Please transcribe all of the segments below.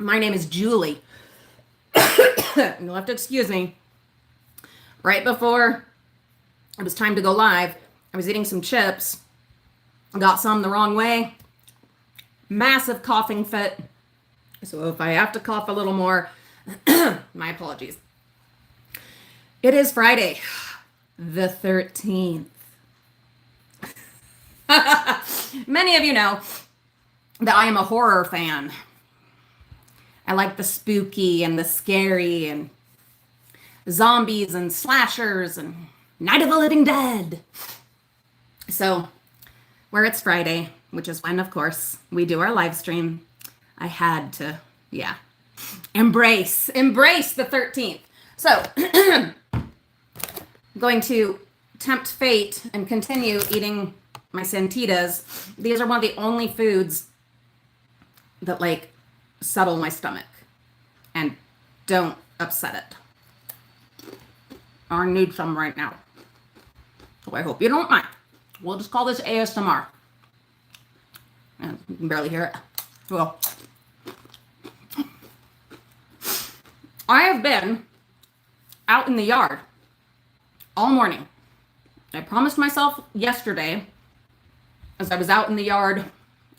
My name is Julie. You'll have to excuse me. Right before it was time to go live, I was eating some chips, got some the wrong way, massive coughing fit. So if I have to cough a little more, my apologies. It is Friday, the 13th. Many of you know that I am a horror fan. I like the spooky and the scary and zombies and slashers and Night of the Living Dead. So, where it's Friday, which is when, of course, we do our live stream, I had to, embrace the 13th. So, I'm going to tempt fate and continue eating my Santitas. These are one of the only foods that settle my stomach and don't upset it. I need some right now. So I hope you don't mind. We'll just call this ASMR. And you can barely hear it. Well, I have been out in the yard all morning. I promised myself yesterday, as I was out in the yard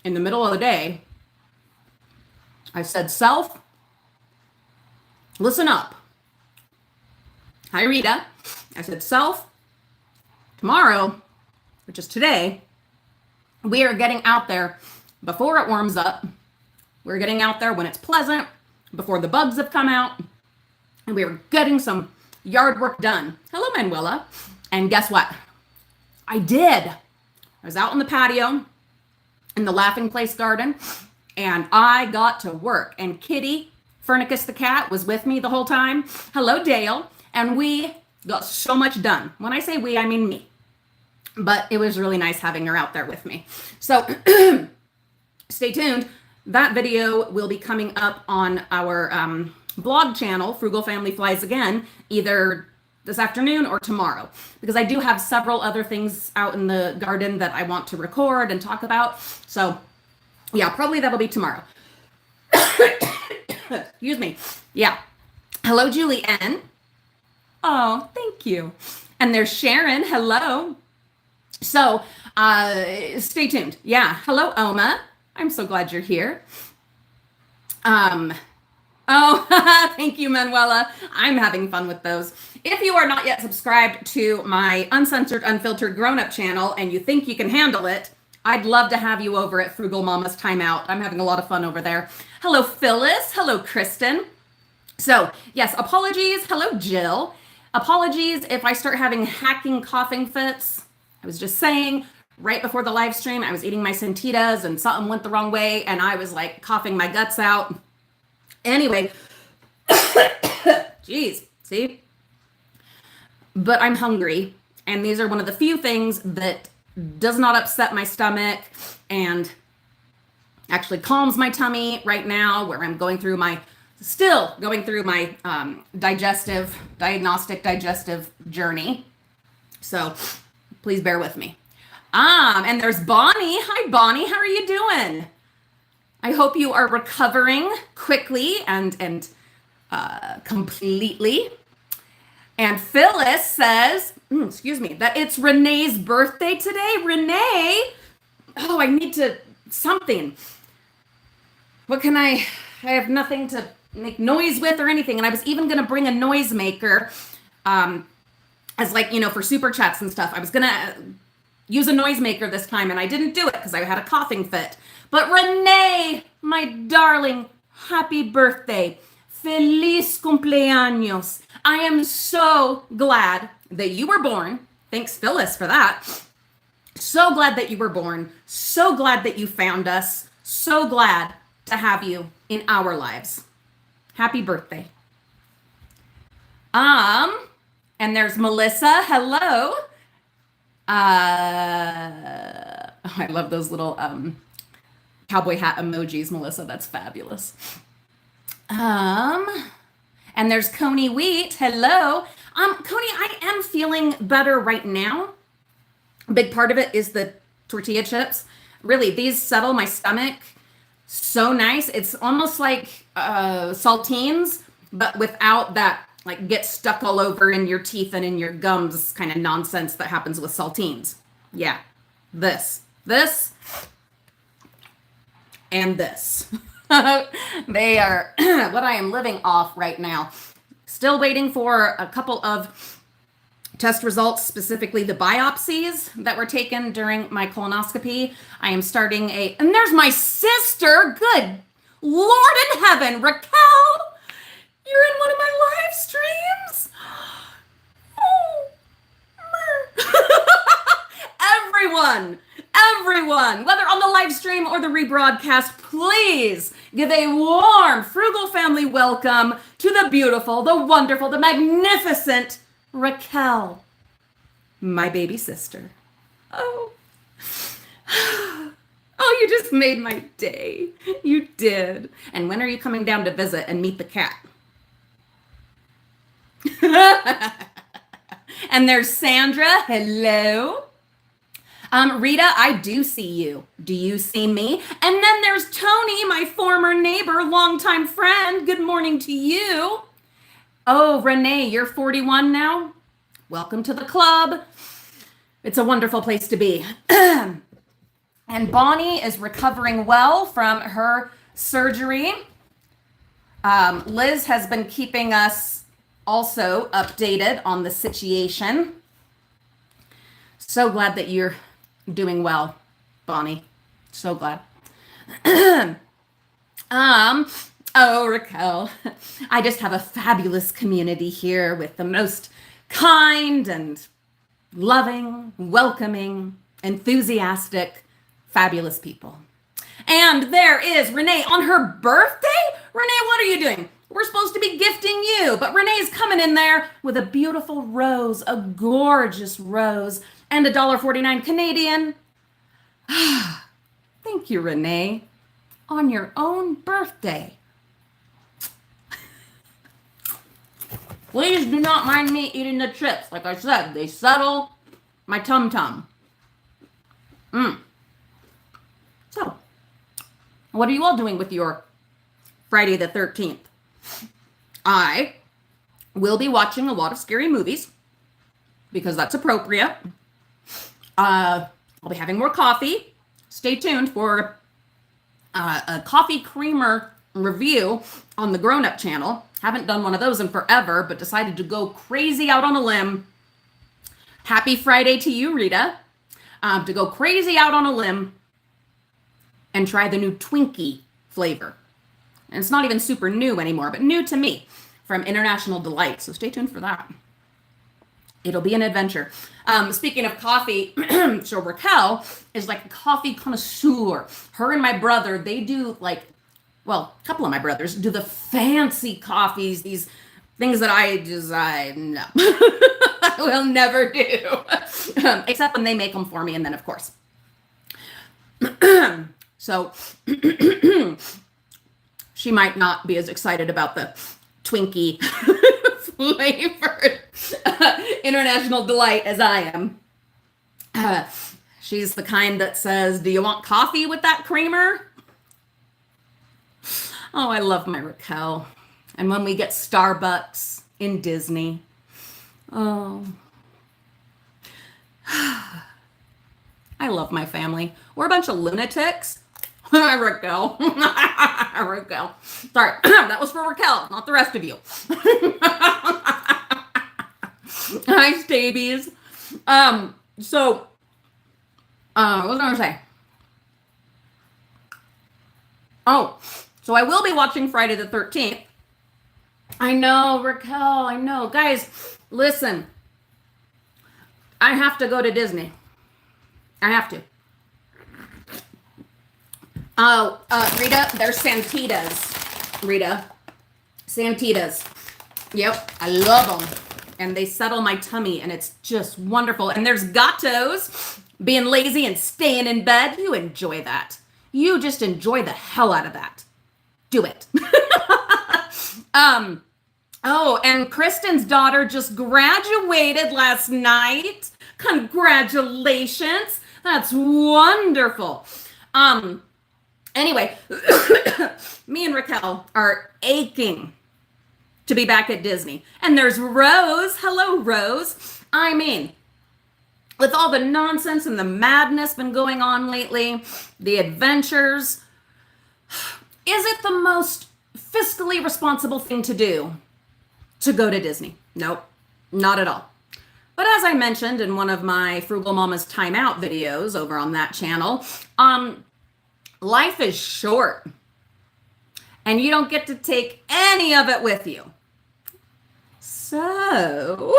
in the middle of the day, I said, self, listen up. Hi, Rita. I said, self, tomorrow, which is today, we are getting out there before it warms up. We're getting out there when it's pleasant, before the bugs have come out, and we're getting some yard work done. Hello, Manuela. And guess what? I did. I was out on the patio in the Laughing Place garden, and I got to work. And Kitty, Fernicus the cat, was with me the whole time. Hello, Dale. And we got so much done. When I say we, I mean me. But it was really nice having her out there with me. So stay tuned. That video will be coming up on our blog channel, Frugal Family Flies Again, either this afternoon or tomorrow, because I do have several other things out in the garden that I want to record and talk about. So yeah, probably that'll be tomorrow. Excuse me. Yeah. Hello, Julie N. Oh, thank you. And there's Sharon. Hello. So stay tuned. Yeah. Hello, Oma. I'm so glad you're here. Oh, thank you, Manuela. I'm having fun with those. If you are not yet subscribed to my uncensored, unfiltered grown-up channel and you think you can handle it, I'd love to have you over at Frugal Mama's Timeout. I'm having a lot of fun over there. Hello, Phyllis. Hello, Kristen. So, yes, apologies. Hello, Jill. Apologies if I start having hacking coughing fits. I was just saying, right before the live stream, I was eating my Santitas and something went the wrong way and I was coughing my guts out. Anyway, geez, see? But I'm hungry, and these are one of the few things that does not upset my stomach and actually calms my tummy right now, where I'm still going through my diagnostic digestive journey. So please bear with me. And there's Bonnie. Hi, Bonnie. How are you doing? I hope you are recovering quickly and completely. And Phyllis says, that it's Renee's birthday today. Renee, I need something. What can I have nothing to make noise with or anything. And I was even going to bring a noisemaker as for super chats and stuff. I was going to use a noisemaker this time and I didn't do it because I had a coughing fit. But Renee, my darling, happy birthday. Feliz cumpleaños. I am so glad that you were born. Thanks, Phyllis, for that. So glad that you were born. So glad that you found us. So glad to have you in our lives. Happy birthday. And there's Melissa. Hello. I love those little cowboy hat emojis, Melissa. That's fabulous. And there's Coney Wheat. Hello. Coney, I am feeling better right now. A big part of it is the tortilla chips. Really, these settle my stomach So nice. It's almost like saltines, but without that like get stuck all over in your teeth and in your gums kind of nonsense that happens with saltines. Yeah. This, and this. They are what I am living off right now. Still waiting for a couple of test results, specifically the biopsies that were taken during my colonoscopy. I am starting and there's my sister. Good Lord in heaven, Raquel, you're in one of my live streams. Everyone, whether on the live stream or the rebroadcast, please give a warm Frugal Family welcome to the beautiful, the wonderful, the magnificent Raquel, my baby sister. Oh, you just made my day. You did. And when are you coming down to visit and meet the cat? And there's Sandra. Hello. Rita, I do see you. Do you see me? And then there's Tony, my former neighbor, longtime friend. Good morning to you. Oh, Renee, you're 41 now? Welcome to the club. It's a wonderful place to be. And Bonnie is recovering well from her surgery. Liz has been keeping us also updated on the situation. So glad that you're doing well, Bonnie. So glad. Oh, Raquel, I just have a fabulous community here with the most kind and loving, welcoming, enthusiastic, fabulous people. And there is Renee on her birthday. Renee, what are you doing? We're supposed to be gifting you, but Renee's coming in there with a beautiful rose, a gorgeous rose, and $1.49 Canadian. Thank you, Renee. On your own birthday. Please do not mind me eating the chips. Like I said, they settle my tum-tum. So, what are you all doing with your Friday the 13th? I will be watching a lot of scary movies because that's appropriate. I'll be having more coffee. Stay tuned for a coffee creamer review on the Grown Up channel. Haven't done one of those in forever, but decided to go crazy out on a limb. Happy Friday to you, Rita. To go crazy out on a limb and try the new Twinkie flavor. And it's not even super new anymore, but new to me from International Delight. So stay tuned for that. It'll be an adventure. Speaking of coffee, so Raquel is like a coffee connoisseur. Her and my brother, they do like, well, a couple of my brothers do the fancy coffees, these things that no, I will never do, except when they make them for me. And then of course, so she might not be as excited about the Twinkie flavored International Delight as I am. She's the kind that says, do you want coffee with that creamer? Oh, I love my Raquel. And when we get Starbucks in Disney, oh, I love my family. We're a bunch of lunatics. Raquel. Raquel. Sorry, that was for Raquel, not the rest of you. Hi, Stabies. So, what was I going to say? Oh, so I will be watching Friday the 13th. I know, Raquel, I know. Guys, listen. I have to go to Disney. I have to. Oh, Rita, they're Santitas. Rita, Santitas. Yep, I love them. And they settle my tummy, and it's just wonderful. And there's Gatos, being lazy and staying in bed. You enjoy that. You just enjoy the hell out of that. Do it. Oh, and Kristen's daughter just graduated last night. Congratulations. That's wonderful. Anyway, me and Raquel are aching to be back at Disney. And there's Rose. Hello, Rose. I mean, with all the nonsense and the madness been going on lately, the adventures, is it the most fiscally responsible thing to do to go to Disney? Nope, not at all. But as I mentioned in one of my Frugal Mama's Time Out videos over on that channel, life is short and you don't get to take any of it with you. So,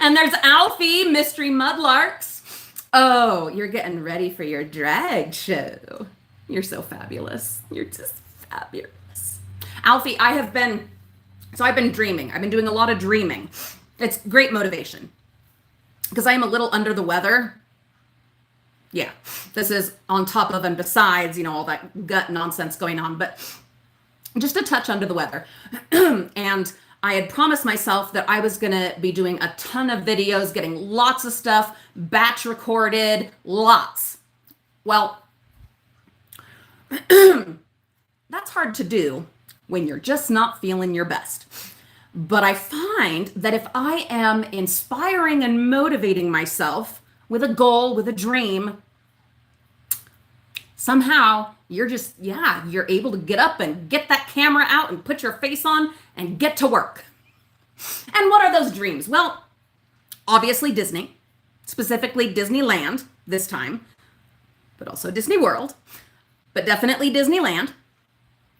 and there's Alfie, Mystery Mudlarks. Oh, you're getting ready for your drag show. You're so fabulous. You're just fabulous. Alfie, I've been dreaming. I've been doing a lot of dreaming. It's great motivation because I am a little under the weather. Yeah, this is on top of and besides, all that gut nonsense going on, but just a touch under the weather. And I had promised myself that I was going to be doing a ton of videos, getting lots of stuff, batch recorded, lots. Well, that's hard to do when you're just not feeling your best. But I find that if I am inspiring and motivating myself with a goal, with a dream, somehow you're able to get up and get that camera out and put your face on and get to work. And what are those dreams? Well, obviously Disney, specifically Disneyland this time, but also Disney World, but definitely Disneyland.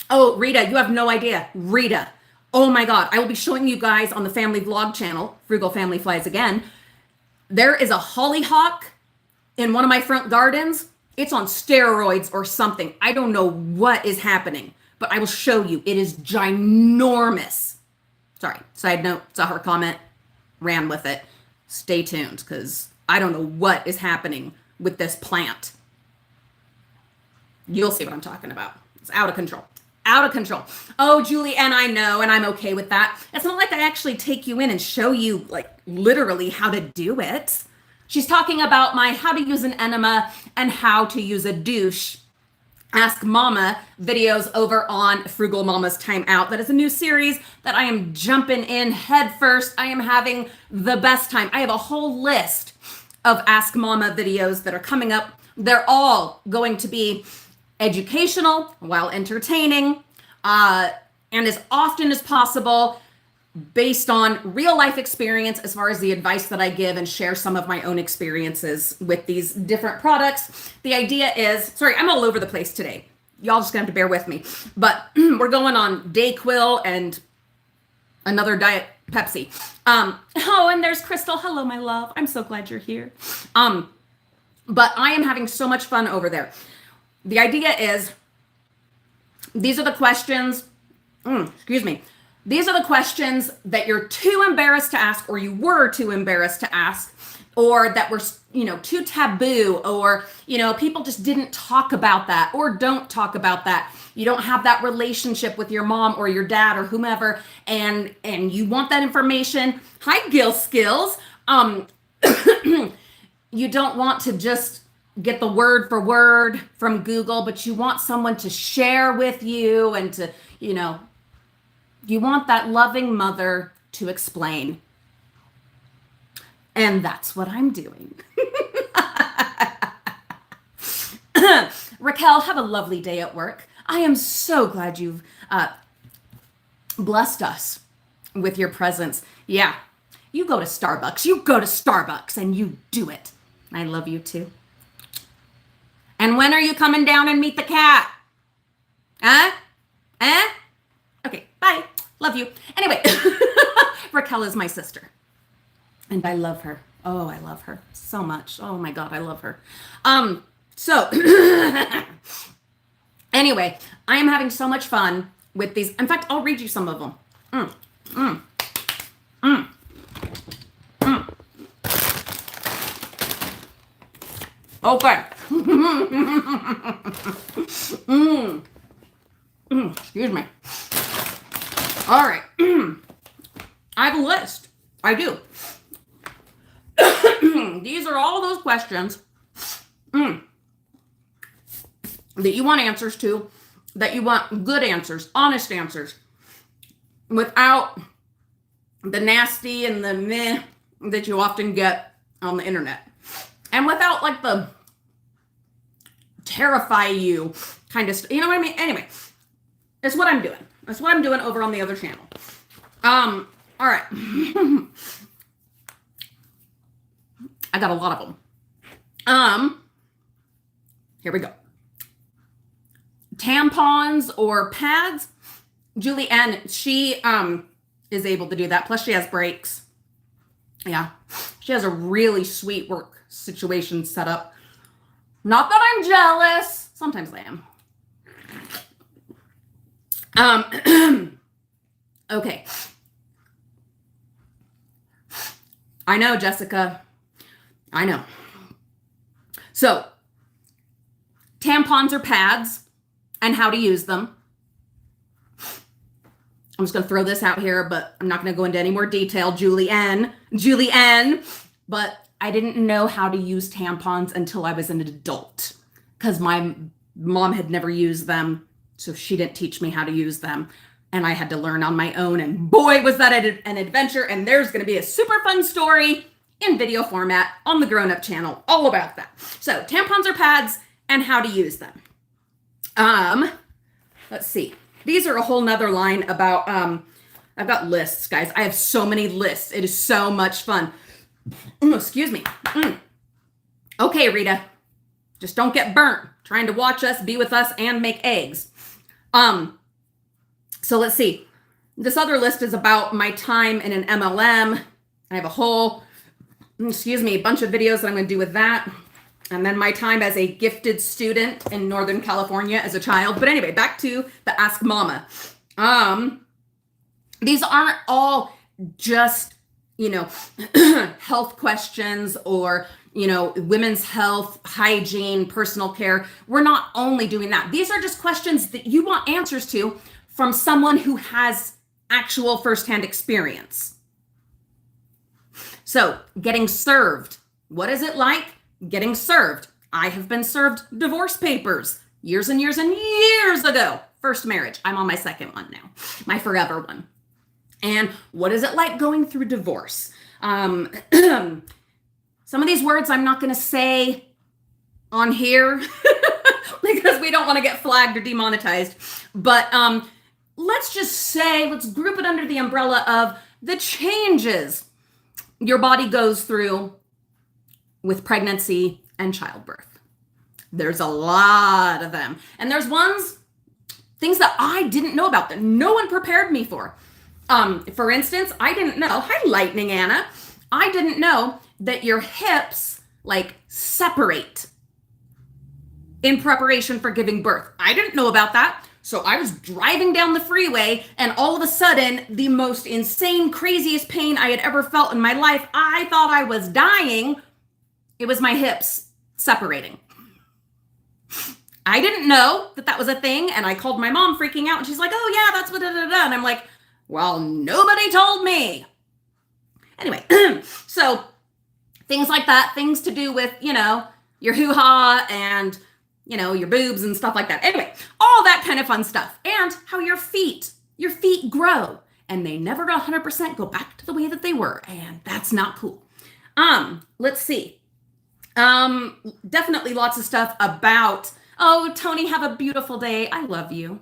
Oh, Rita, you have no idea. Rita, oh my God, I will be showing you guys on the family vlog channel, Frugal Family Flies Again. There is a hollyhock in one of my front gardens. It's on steroids or something. I don't know what is happening, but I will show you. It is ginormous. Sorry, side note, saw her comment, ran with it. Stay tuned, because I don't know what is happening with this plant. You'll see what I'm talking about. It's out of control. Out of control. Oh, Julie, and I know, and I'm okay with that. It's not like I actually take you in and show you, literally how to do it. She's talking about my how to use an enema and how to use a douche Ask Mama videos over on Frugal Mama's Time Out. That is a new series that I am jumping in head first. I am having the best time. I have a whole list of Ask Mama videos that are coming up. They're all going to be educational while entertaining, and as often as possible based on real life experience as far as the advice that I give, and share some of my own experiences with these different products. The idea is, sorry, I'm all over the place today. Y'all just gonna have to bear with me. But we're going on Dayquil and another Diet Pepsi. Oh, and there's Crystal. Hello, my love. I'm so glad you're here. But I am having so much fun over there. The idea is, these are the questions, these are the questions that you're too embarrassed to ask, or you were too embarrassed to ask, or that were, too taboo, or, people just didn't talk about that or don't talk about that. You don't have that relationship with your mom or your dad or whomever, and you want that information. Hi, Gil Skills. You don't want to just get the word for word from Google, but you want someone to share with you and to, you want that loving mother to explain. And that's what I'm doing. Raquel, have a lovely day at work. I am so glad you've blessed us with your presence. Yeah, you go to Starbucks. You go to Starbucks and you do it. I love you too. And when are you coming down and meet the cat? Huh? Okay, bye. Love you. Anyway, Raquel is my sister. And I love her. Oh, I love her so much. Oh my God, I love her. So anyway, I am having so much fun with these. In fact, I'll read you some of them. Okay. Excuse me. All right. I have a list. I do. These are all those questions that you want answers to, that you want good answers, honest answers, without the nasty and the meh that you often get on the internet. And without like the terrify you kind of you know what I mean? Anyway, that's what I'm doing. That's what I'm doing over on the other channel. All right. I got a lot of them. Here we go. Tampons or pads. Julie Ann, she is able to do that. Plus she has breaks. Yeah. She has a really sweet work situation set up. Not that I'm jealous. Sometimes I am. Okay. I know, Jessica. I know. So, tampons or pads and how to use them. I'm just going to throw this out here, but I'm not going to go into any more detail. Julie N. But I didn't know how to use tampons until I was an adult because my mom had never used them. So she didn't teach me how to use them. And I had to learn on my own. And boy, was that an adventure. And there's going to be a super fun story in video format on the Grown Up channel all about that. So tampons or pads and how to use them. Let's see. These are a whole nother line about, I've got lists, guys. I have so many lists. It is so much fun. Excuse me. Okay, Rita. Just don't get burnt trying to watch us, be with us, and make eggs. So let's see. This other list is about my time in an MLM. I have a whole, bunch of videos that I'm going to do with that. And then my time as a gifted student in Northern California as a child. But anyway, back to the Ask Mama. These aren't all just, health questions or, women's health, hygiene, personal care. We're not only doing that. These are just questions that you want answers to from someone who has actual firsthand experience. So, getting served. What is it like getting served? I have been served divorce papers years and years and years ago. First marriage. I'm on my second one now. My forever one. And what is it like going through divorce? Some of these words I'm not going to say on here because we don't want to get flagged or demonetized. But let's just say, let's group it under the umbrella of the changes your body goes through with pregnancy and childbirth. There's a lot of them. And there's things that I didn't know about that no one prepared me for. For instance, I didn't know, hi Lightning Anna, I didn't know that your hips separate in preparation for giving birth. I didn't know about that. So I was driving down the freeway and all of a sudden the most insane, craziest pain I had ever felt in my life. I thought I was dying. It was my hips separating. I didn't know that was a thing. And I called my mom freaking out and she's like, oh yeah, that's what And I'm like, well, nobody told me. Anyway, so things like that, things to do with, your hoo-ha and, your boobs and stuff like that. Anyway, all that kind of fun stuff. And how your feet grow and they never 100% go back to the way that they were. And that's not cool. Let's see. Definitely lots of stuff about, oh, Tony, have a beautiful day. I love you.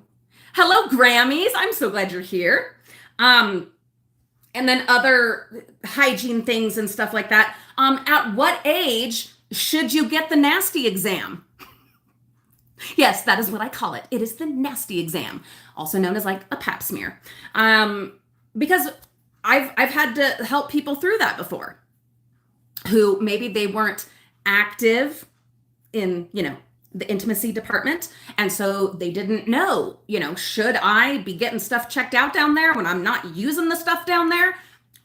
Hello, Grammys. I'm so glad you're here. And then other hygiene things and stuff like that. At what age should you get the nasty exam? Yes, that is what I call it. It is the nasty exam, also known as a pap smear. Because I've had to help people through that before who maybe they weren't active in, the intimacy department. And so they didn't know, should I be getting stuff checked out down there when I'm not using the stuff down there?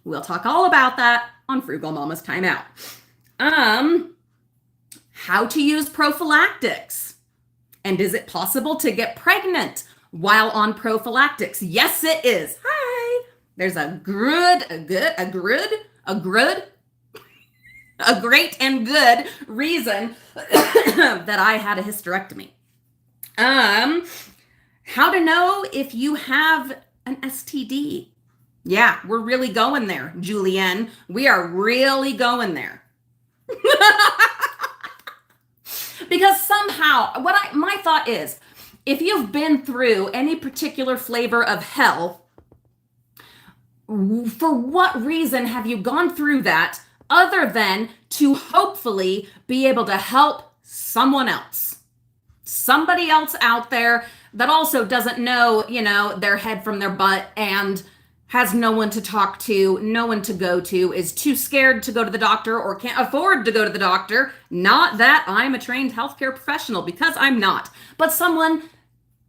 We'll talk all about that on Frugal Mama's Time Out. How to use prophylactics. And is it possible to get pregnant while on prophylactics? Yes, it is. Hi. There's a great and good reason that I had a hysterectomy. Um, how to know if you have an STD. Yeah, we're really going there, Julianne. We are really going there. Because somehow, my thought is, if you've been through any particular flavor of hell, for what reason have you gone through that other than to hopefully be able to help someone else? Somebody else out there that also doesn't know, their head from their butt and has no one to talk to, no one to go to, is too scared to go to the doctor or can't afford to go to the doctor. Not that I'm a trained healthcare professional, because I'm not, but someone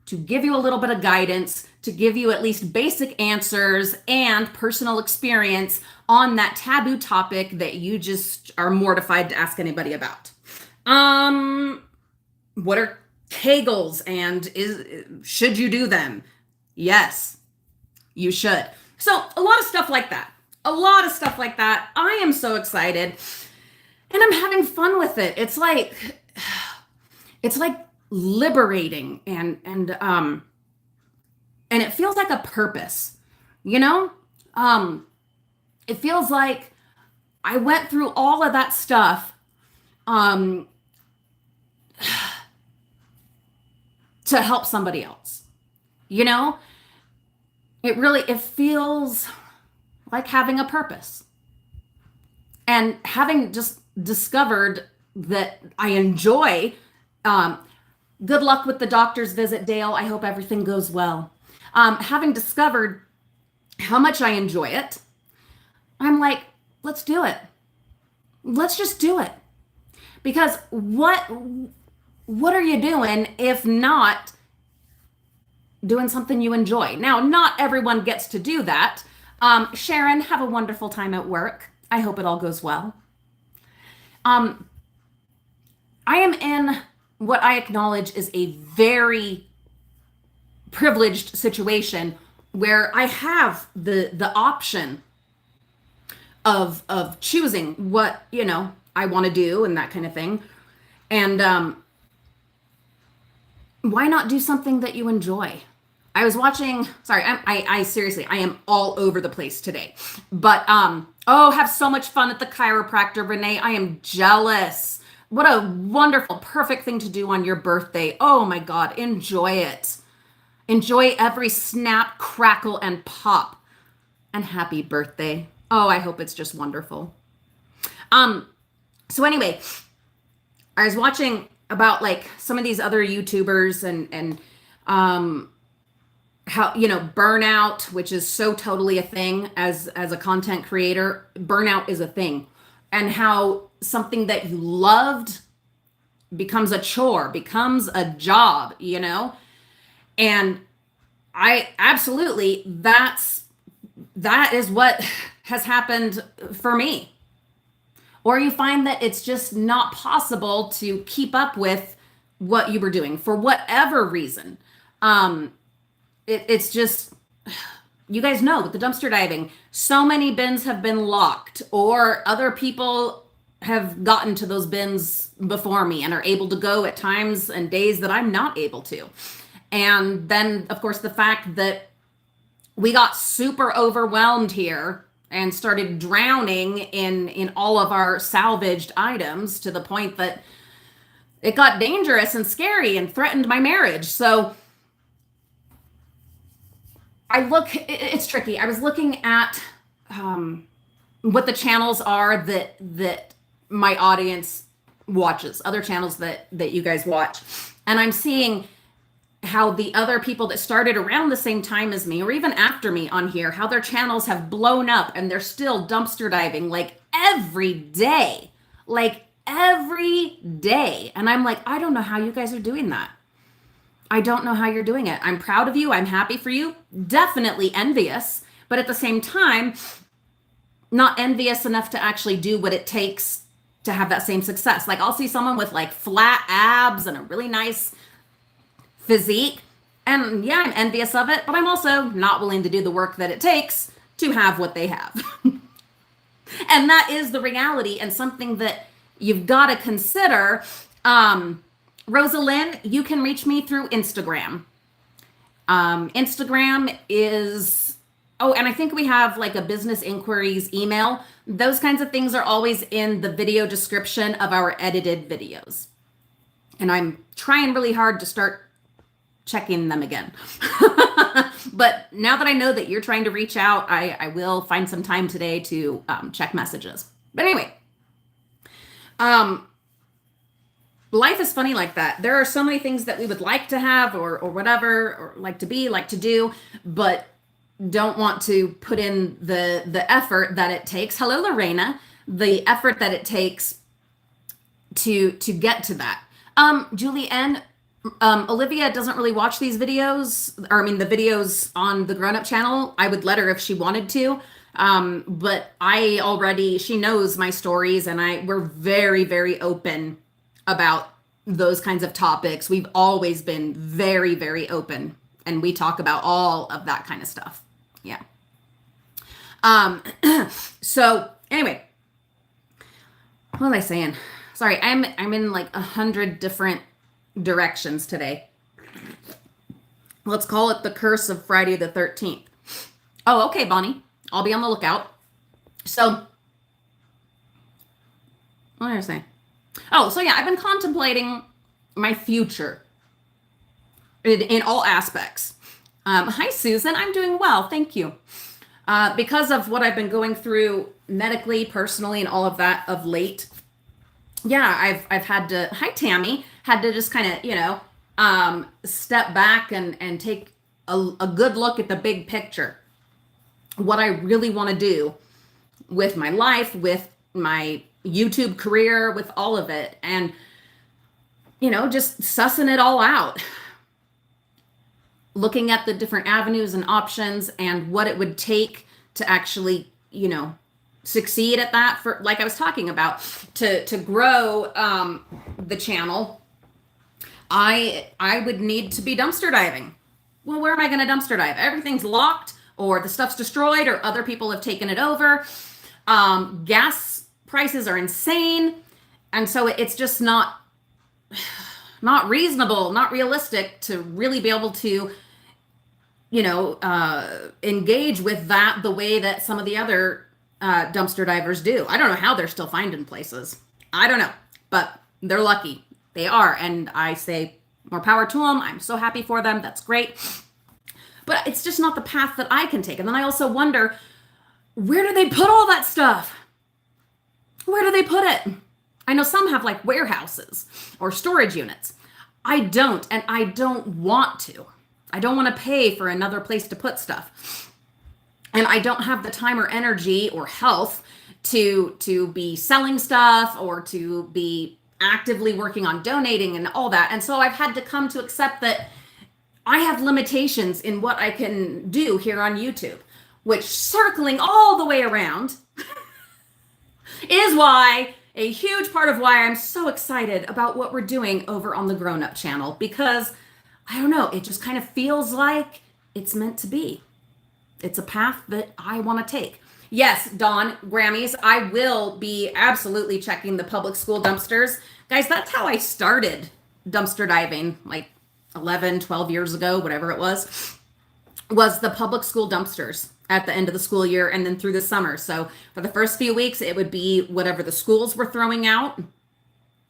to give you a little bit of guidance, to give you at least basic answers and personal experience on that taboo topic that you just are mortified to ask anybody about. What are Kegels, and should you do them? Yes, you should. So a lot of stuff like that. I am so excited, and I'm having fun with it. It's like liberating, and it feels like a purpose, It feels like I went through all of that stuff to help somebody else. It feels like having a purpose, and having just discovered that I enjoy. Good luck with the doctor's visit, Dale. I hope everything goes well. Having discovered how much I enjoy it, I'm like, let's do it. Let's just do it. Because what are you doing if not doing something you enjoy? Now, not everyone gets to do that. Sharon, have a wonderful time at work. I hope it all goes well. I am in what I acknowledge is a very privileged situation where I have the option of choosing what I want to do and that kind of thing. And why not do something that you enjoy? I was watching, sorry, I seriously, I am all over the place today. But, have so much fun at the chiropractor, Renee. I am jealous. What a wonderful, perfect thing to do on your birthday. Oh my God, enjoy it. Enjoy every snap, crackle, and pop. And happy birthday. Oh, I hope it's just wonderful. So anyway, I was watching about like some of these other YouTubers and how, burnout, which is so totally a thing as a content creator. Burnout is a thing. And how something that you loved becomes a chore, becomes a job, And I absolutely, that is what has happened for me. Or you find that it's just not possible to keep up with what you were doing for whatever reason. It's just, you guys know, with the dumpster diving, so many bins have been locked, or other people have gotten to those bins before me and are able to go at times and days that I'm not able to. And then, of course, the fact that we got super overwhelmed here and started drowning in all of our salvaged items to the point that it got dangerous and scary and threatened my marriage. So it's tricky. I was looking at what the channels are that my audience watches, other channels that you guys watch. And I'm seeing how the other people that started around the same time as me, or even after me on here, how their channels have blown up and they're still dumpster diving like every day. And I'm like, I don't know how you guys are doing that. I don't know how you're doing it. I'm proud of you. I'm happy for you. Definitely envious. But at the same time, not envious enough to actually do what it takes to have that same success. Like, I'll see someone with like flat abs and a really nice physique, and yeah, I'm envious of it, but I'm also not willing to do the work that it takes to have what they have. And that is the reality, and something that you've got to consider Rosalind, you can reach me through Instagram. Instagram is, oh, and I think we have like a business inquiries email. Those kinds of things are always in the video description of our edited videos. And I'm trying really hard to start checking them again. But now that I know that you're trying to reach out, I will find some time today to check messages. But anyway, life is funny like that. There are so many things that we would like to have or whatever, or like to be, like to do, but don't want to put in the effort that it takes. Hello, Lorena. The effort that it takes to get to that. Julie N, Olivia doesn't really watch these videos, or I mean the videos on the Grown Up channel. I would let her if she wanted to. But she knows my stories, and we're very, very open about those kinds of topics. We've always been very, very open, and we talk about all of that kind of stuff. Yeah. So anyway, what was I saying? Sorry, I'm in like 100 different directions today. Let's call it the curse of Friday the 13th. Oh, okay, Bonnie. I'll be on the lookout. So, what did I say? Oh, so yeah, I've been contemplating my future in all aspects. Hi, Susan. I'm doing well. Thank you. Because of what I've been going through medically, personally, and all of that of late, yeah, I've had to, hi, Tammy, had to just kind of, step back and take a good look at the big picture. What I really want to do with my life, with my YouTube career, with all of it, and just sussing it all out, looking at the different avenues and options and what it would take to actually succeed at that, for like I was talking about, to grow the channel. I would need to be dumpster diving. Well, where am I going to dumpster dive? Everything's locked, or the stuff's destroyed, or other people have taken it over. Gas prices are insane. And so it's just not reasonable, not realistic to really be able to, engage with that the way that some of the other dumpster divers do. I don't know how they're still finding places. I don't know, but they're lucky. They are. And I say more power to them. I'm so happy for them. That's great. But it's just not the path that I can take. And then I also wonder, where do they put all that stuff? Where do they put it? I know some have like warehouses or storage units. I don't, and I don't want to. I don't want to pay for another place to put stuff. And I don't have the time or energy or health to be selling stuff or to be actively working on donating and all that. And so I've had to come to accept that I have limitations in what I can do here on YouTube, which, circling all the way around, is why a huge part of why I'm so excited about what we're doing over on the Grown Up channel, because I don't know, it just kind of feels like it's meant to be. It's a path that I want to take. Yes, Dawn, Grammys, I will be absolutely checking the public school dumpsters. Guys, that's how I started dumpster diving, like 11, 12 years ago, whatever it was the public school dumpsters at the end of the school year and then through the summer. So for the first few weeks, it would be whatever the schools were throwing out,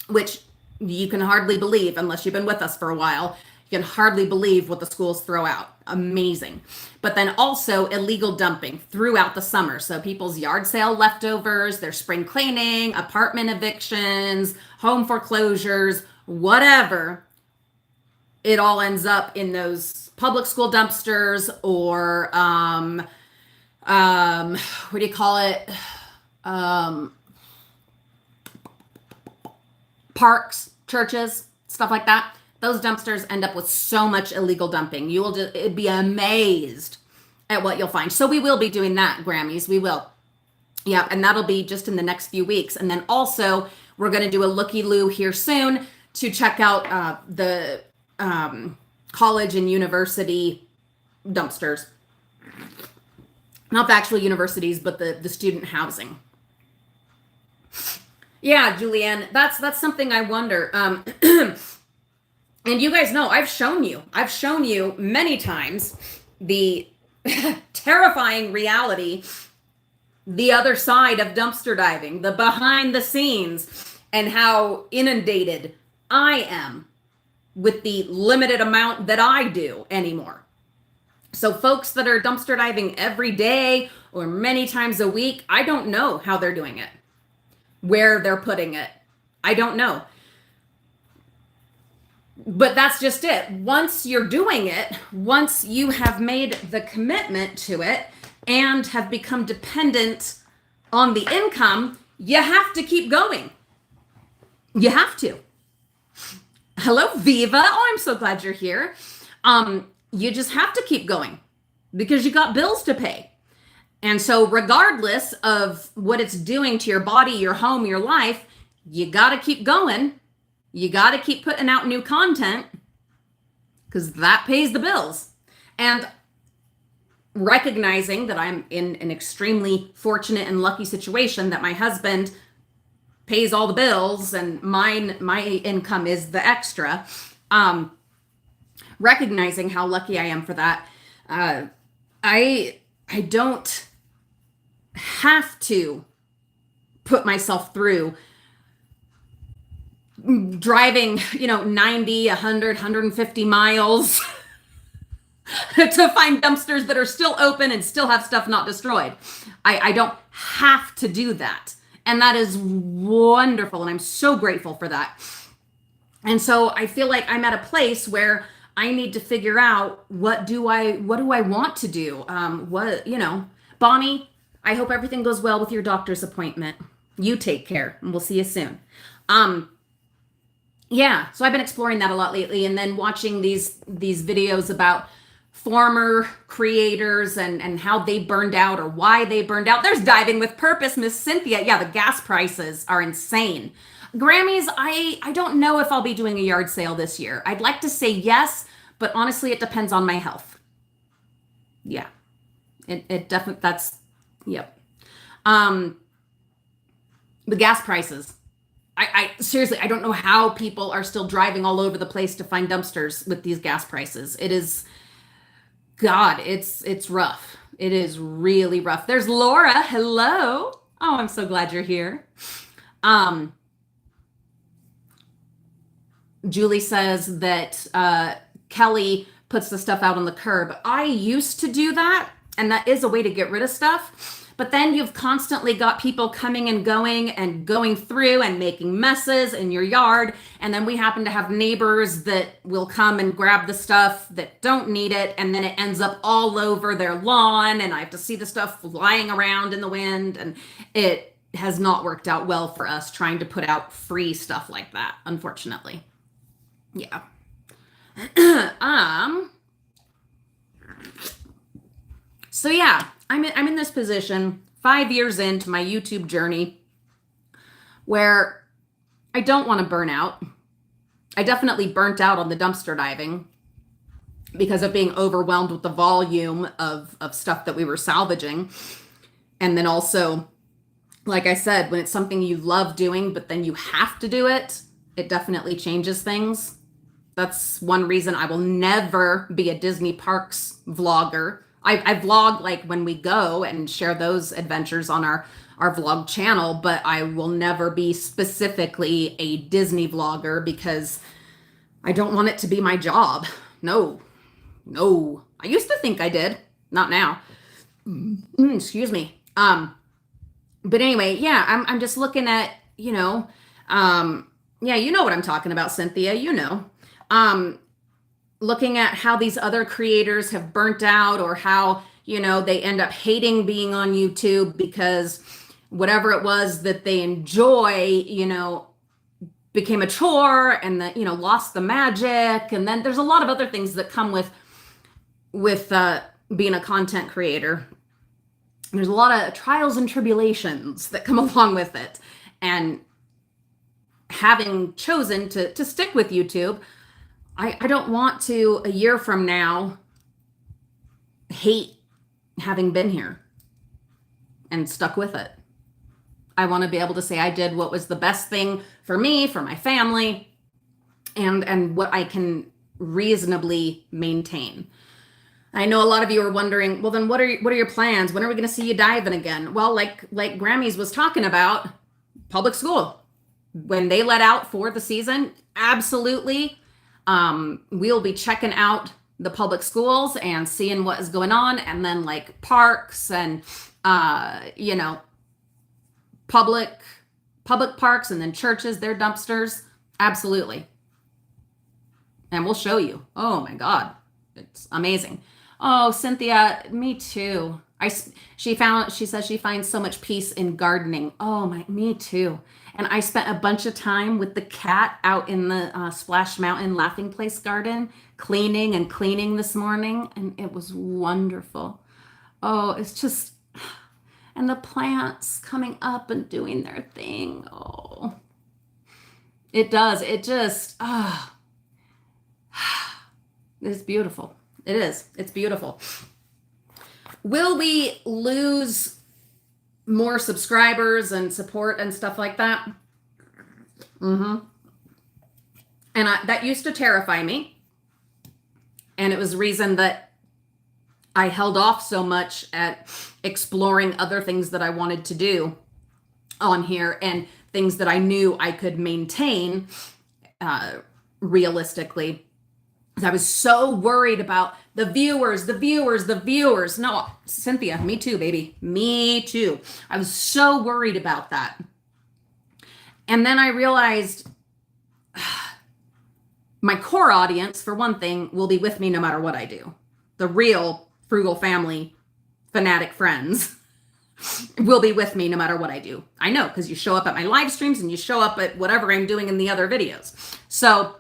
which you can hardly believe unless you've been with us for a while. You can hardly believe what the schools throw out. Amazing. But then also illegal dumping throughout the summer. So people's yard sale leftovers, their spring cleaning, apartment evictions, home foreclosures, whatever. It all ends up in those public school dumpsters or, what do you call it? Parks, churches, stuff like that. Those dumpsters end up with so much illegal dumping. You will just be amazed at what you'll find. So we will be doing that, Grammys. We will. Yeah, and that'll be just in the next few weeks. And then also, we're going to do a looky-loo here soon to check out the college and university dumpsters. Not the actual universities, but the student housing. Yeah, Julianne, that's something I wonder. And you guys know, I've shown you many times the terrifying reality, the other side of dumpster diving, the behind the scenes, and how inundated I am with the limited amount that I do anymore. So folks that are dumpster diving every day or many times a week, I don't know how they're doing it, where they're putting it. I don't know. But that's just it. Once you're doing it, once you have made the commitment to it and have become dependent on the income, you have to keep going. You have to. Hello, Viva. Oh, I'm so glad you're here. You just have to keep going because you got bills to pay. And so regardless of what it's doing to your body, your home, your life, you got to keep going. You got to keep putting out new content because that pays the bills. And recognizing that I'm in an extremely fortunate and lucky situation that my husband pays all the bills and my income is the extra. Recognizing how lucky I am for that. I don't have to put myself through driving, 90, 100, 150 miles to find dumpsters that are still open and still have stuff not destroyed. I don't have to do that. And that is wonderful. And I'm so grateful for that. And so I feel like I'm at a place where I need to figure out what do I want to do? Bonnie, I hope everything goes well with your doctor's appointment. You take care and we'll see you soon. Yeah, so I've been exploring that a lot lately and then watching these videos about former creators and how they burned out or why they burned out. There's Diving with Purpose, Miss Cynthia. Yeah, the gas prices are insane. Grammys, I don't know if I'll be doing a yard sale this year. I'd like to say yes, but honestly, it depends on my health. Yeah, it definitely, yep. The gas prices. I seriously, I don't know how people are still driving all over the place to find dumpsters with these gas prices. It is, God, it's rough. It is really rough. There's Laura. Hello. Oh, I'm so glad you're here. Julie says that Kelly puts the stuff out on the curb. I used to do that, and that is a way to get rid of stuff. But then you've constantly got people coming and going through and making messes in your yard. And then we happen to have neighbors that will come and grab the stuff that don't need it. And then it ends up all over their lawn. And I have to see the stuff flying around in the wind. And it has not worked out well for us trying to put out free stuff like that, unfortunately. Yeah. So yeah, I'm in this position 5 years into my YouTube journey where I don't want to burn out. I definitely burnt out on the dumpster diving because of being overwhelmed with the volume of stuff that we were salvaging. And then also, like I said, when it's something you love doing, but then you have to do it, it definitely changes things. That's one reason I will never be a Disney Parks vlogger. I vlog like when we go and share those adventures on our vlog channel, but I will never be specifically a Disney vlogger because I don't want it to be my job. No. I used to think I did, not now. Excuse me. But anyway, yeah, I'm just looking at, yeah, you know what I'm talking about, Cynthia, looking at how these other creators have burnt out or how, they end up hating being on YouTube because whatever it was that they enjoy, became a chore and that, lost the magic. And then there's a lot of other things that come with being a content creator. There's a lot of trials and tribulations that come along with it. And having chosen to stick with YouTube, I don't want to, a year from now, hate having been here and stuck with it. I want to be able to say I did what was the best thing for me, for my family, and what I can reasonably maintain. I know a lot of you are wondering, well, then what are your plans? When are we going to see you diving again? Well, like Grammys was talking about, public school, when they let out for the season, absolutely. We'll be checking out the public schools and seeing what is going on, and then like parks and public parks, and then churches, their dumpsters, absolutely. And we'll show you. Oh my God, it's amazing. Oh, Cynthia, me too. She says she finds so much peace in gardening. Oh me too. And I spent a bunch of time with the cat out in the Splash Mountain Laughing Place garden, cleaning this morning, and it was wonderful. Oh, it's just, and the plants coming up and doing their thing. Oh, it does. It just, it's beautiful. It is. It's beautiful. Will we lose more subscribers and support and stuff like that? And that used to terrify me. And it was the reason that I held off so much at exploring other things that I wanted to do on here, and things that I knew I could maintain realistically. I was so worried about the viewers. No, Cynthia, me too, baby. Me too. I was so worried about that. And then I realized my core audience, for one thing, will be with me no matter what I do. The real Frugal Family fanatic friends will be with me no matter what I do. I know, because you show up at my live streams and you show up at whatever I'm doing in the other videos. So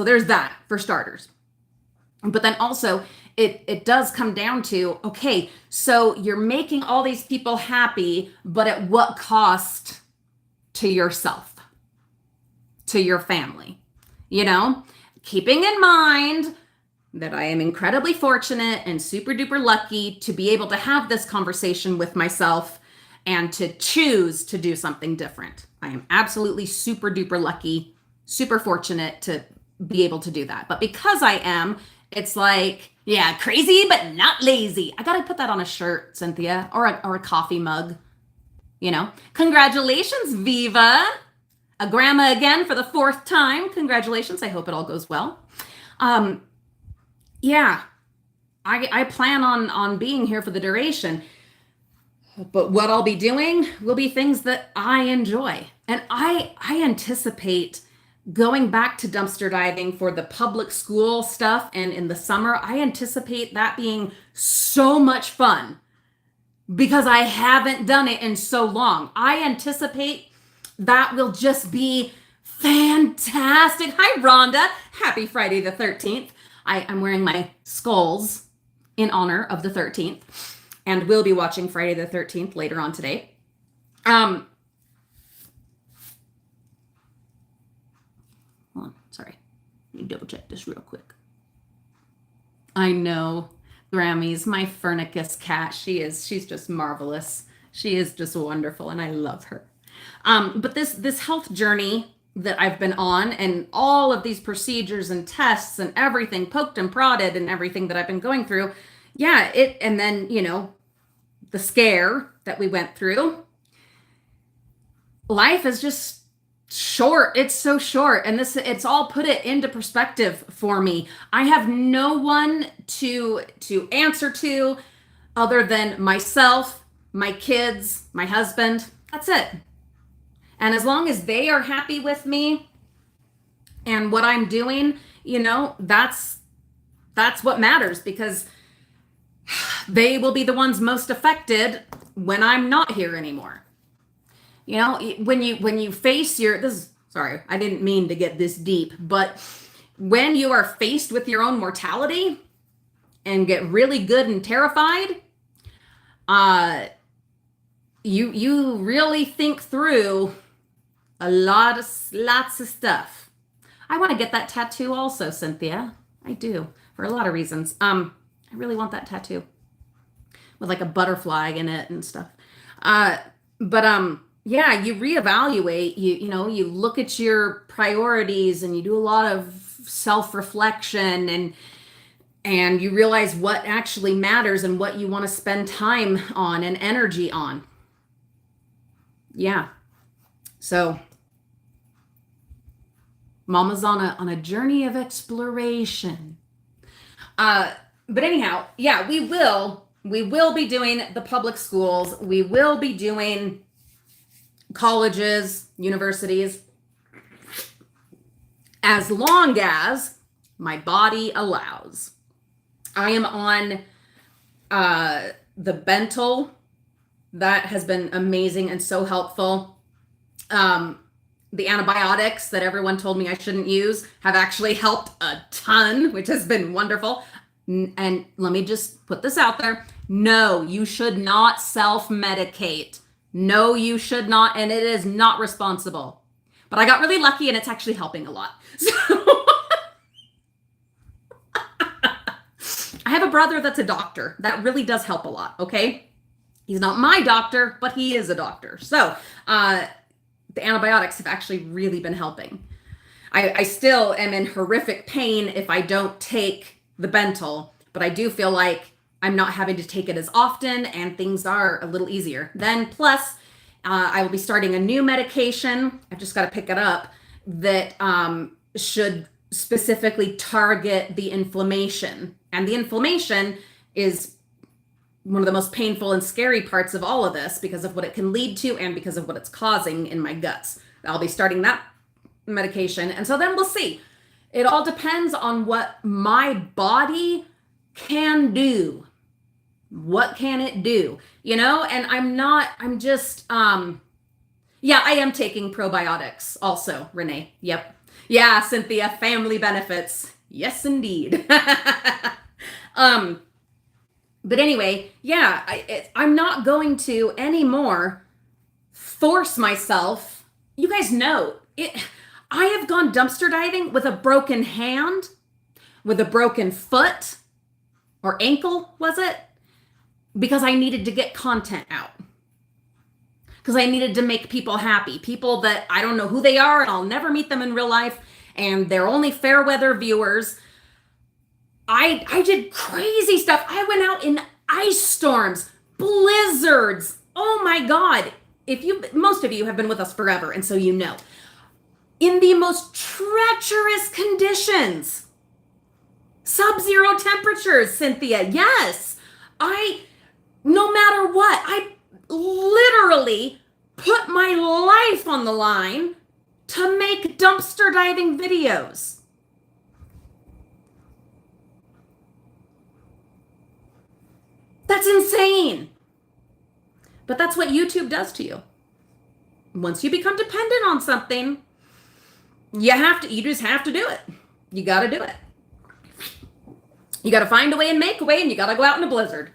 there's that for starters. But then also it does come down to, okay, so you're making all these people happy, but at what cost to yourself, to your family? Keeping in mind that I am incredibly fortunate and super duper lucky to be able to have this conversation with myself and to choose to do something different. I am absolutely super duper lucky, super fortunate to be able to do that. But because I am, it's like, yeah, crazy, but not lazy. I got to put that on a shirt, Cynthia, or a coffee mug, Congratulations, Viva. A grandma again for the 4th time. Congratulations. I hope it all goes well. Yeah, I plan on being here for the duration. But what I'll be doing will be things that I enjoy. And I anticipate going back to dumpster diving for the public school stuff, and in the summer, I anticipate that being so much fun because I haven't done it in so long. I anticipate that will just be fantastic. Hi, Rhonda. Happy Friday the 13th. I'm wearing my skulls in honor of the 13th, and we'll be watching Friday the 13th later on today. Sorry, let me double check this real quick. I know, Grammys, my Furnicus cat, she's just marvelous. She is just wonderful, and I love her. But this health journey that I've been on, and all of these procedures and tests and everything, poked and prodded and everything that I've been going through, yeah, and then, the scare that we went through. Life is just short. It's so short. And it's all put it into perspective for me. I have no one to answer to other than myself, my kids, my husband. That's it. And as long as they are happy with me and what I'm doing, that's what matters, because they will be the ones most affected when I'm not here anymore. When you face sorry, I didn't mean to get this deep, but when you are faced with your own mortality and get really good and terrified, you really think through lots of stuff. I want to get that tattoo also, Cynthia. I do, for a lot of reasons. I really want that tattoo with like a butterfly in it and stuff. But yeah, you reevaluate, you look at your priorities and you do a lot of self-reflection, and you realize what actually matters and what you want to spend time on and energy on. Yeah. So Mama's on a journey of exploration. But anyhow, yeah, we will be doing the public schools. We will be doing colleges, universities, as long as my body allows. I am on the Bentyl. That has been amazing and so helpful. The antibiotics that everyone told me I shouldn't use have actually helped a ton, which has been wonderful. And let me just put this out there. No, you should not self-medicate. No, you should not, and it is not responsible. But I got really lucky and it's actually helping a lot. So I have a brother that's a doctor. That really does help a lot, okay? He's not my doctor, but he is a doctor. So the antibiotics have actually really been helping. I still am in horrific pain if I don't take the Bentyl, but I do feel like I'm not having to take it as often and things are a little easier. Then plus, I will be starting a new medication. I've just got to pick it up that should specifically target the inflammation. And the inflammation is one of the most painful and scary parts of all of this because of what it can lead to and because of what it's causing in my guts. I'll be starting that medication. And so then we'll see. It all depends on what my body can do. What can it do? And I'm just, yeah, I am taking probiotics also, Renee. Yep. Yeah, Cynthia, family benefits. Yes, indeed. But anyway, yeah, I'm not going to anymore force myself. You guys know it. I have gone dumpster diving with a broken hand, with a broken foot or ankle, was it? Because I needed to get content out. Because I needed to make people happy. People that I don't know who they are and I'll never meet them in real life. And they're only fair weather viewers. I did crazy stuff. I went out in ice storms, blizzards. Oh my God. Most of you have been with us forever, and so you know. In the most treacherous conditions. Sub-zero temperatures, Cynthia. Yes. No matter what, I literally put my life on the line to make dumpster diving videos. That's insane. But that's what YouTube does to you. Once you become dependent on something, you just have to do it. You got to do it. You got to find a way and make a way, and you got to go out in a blizzard.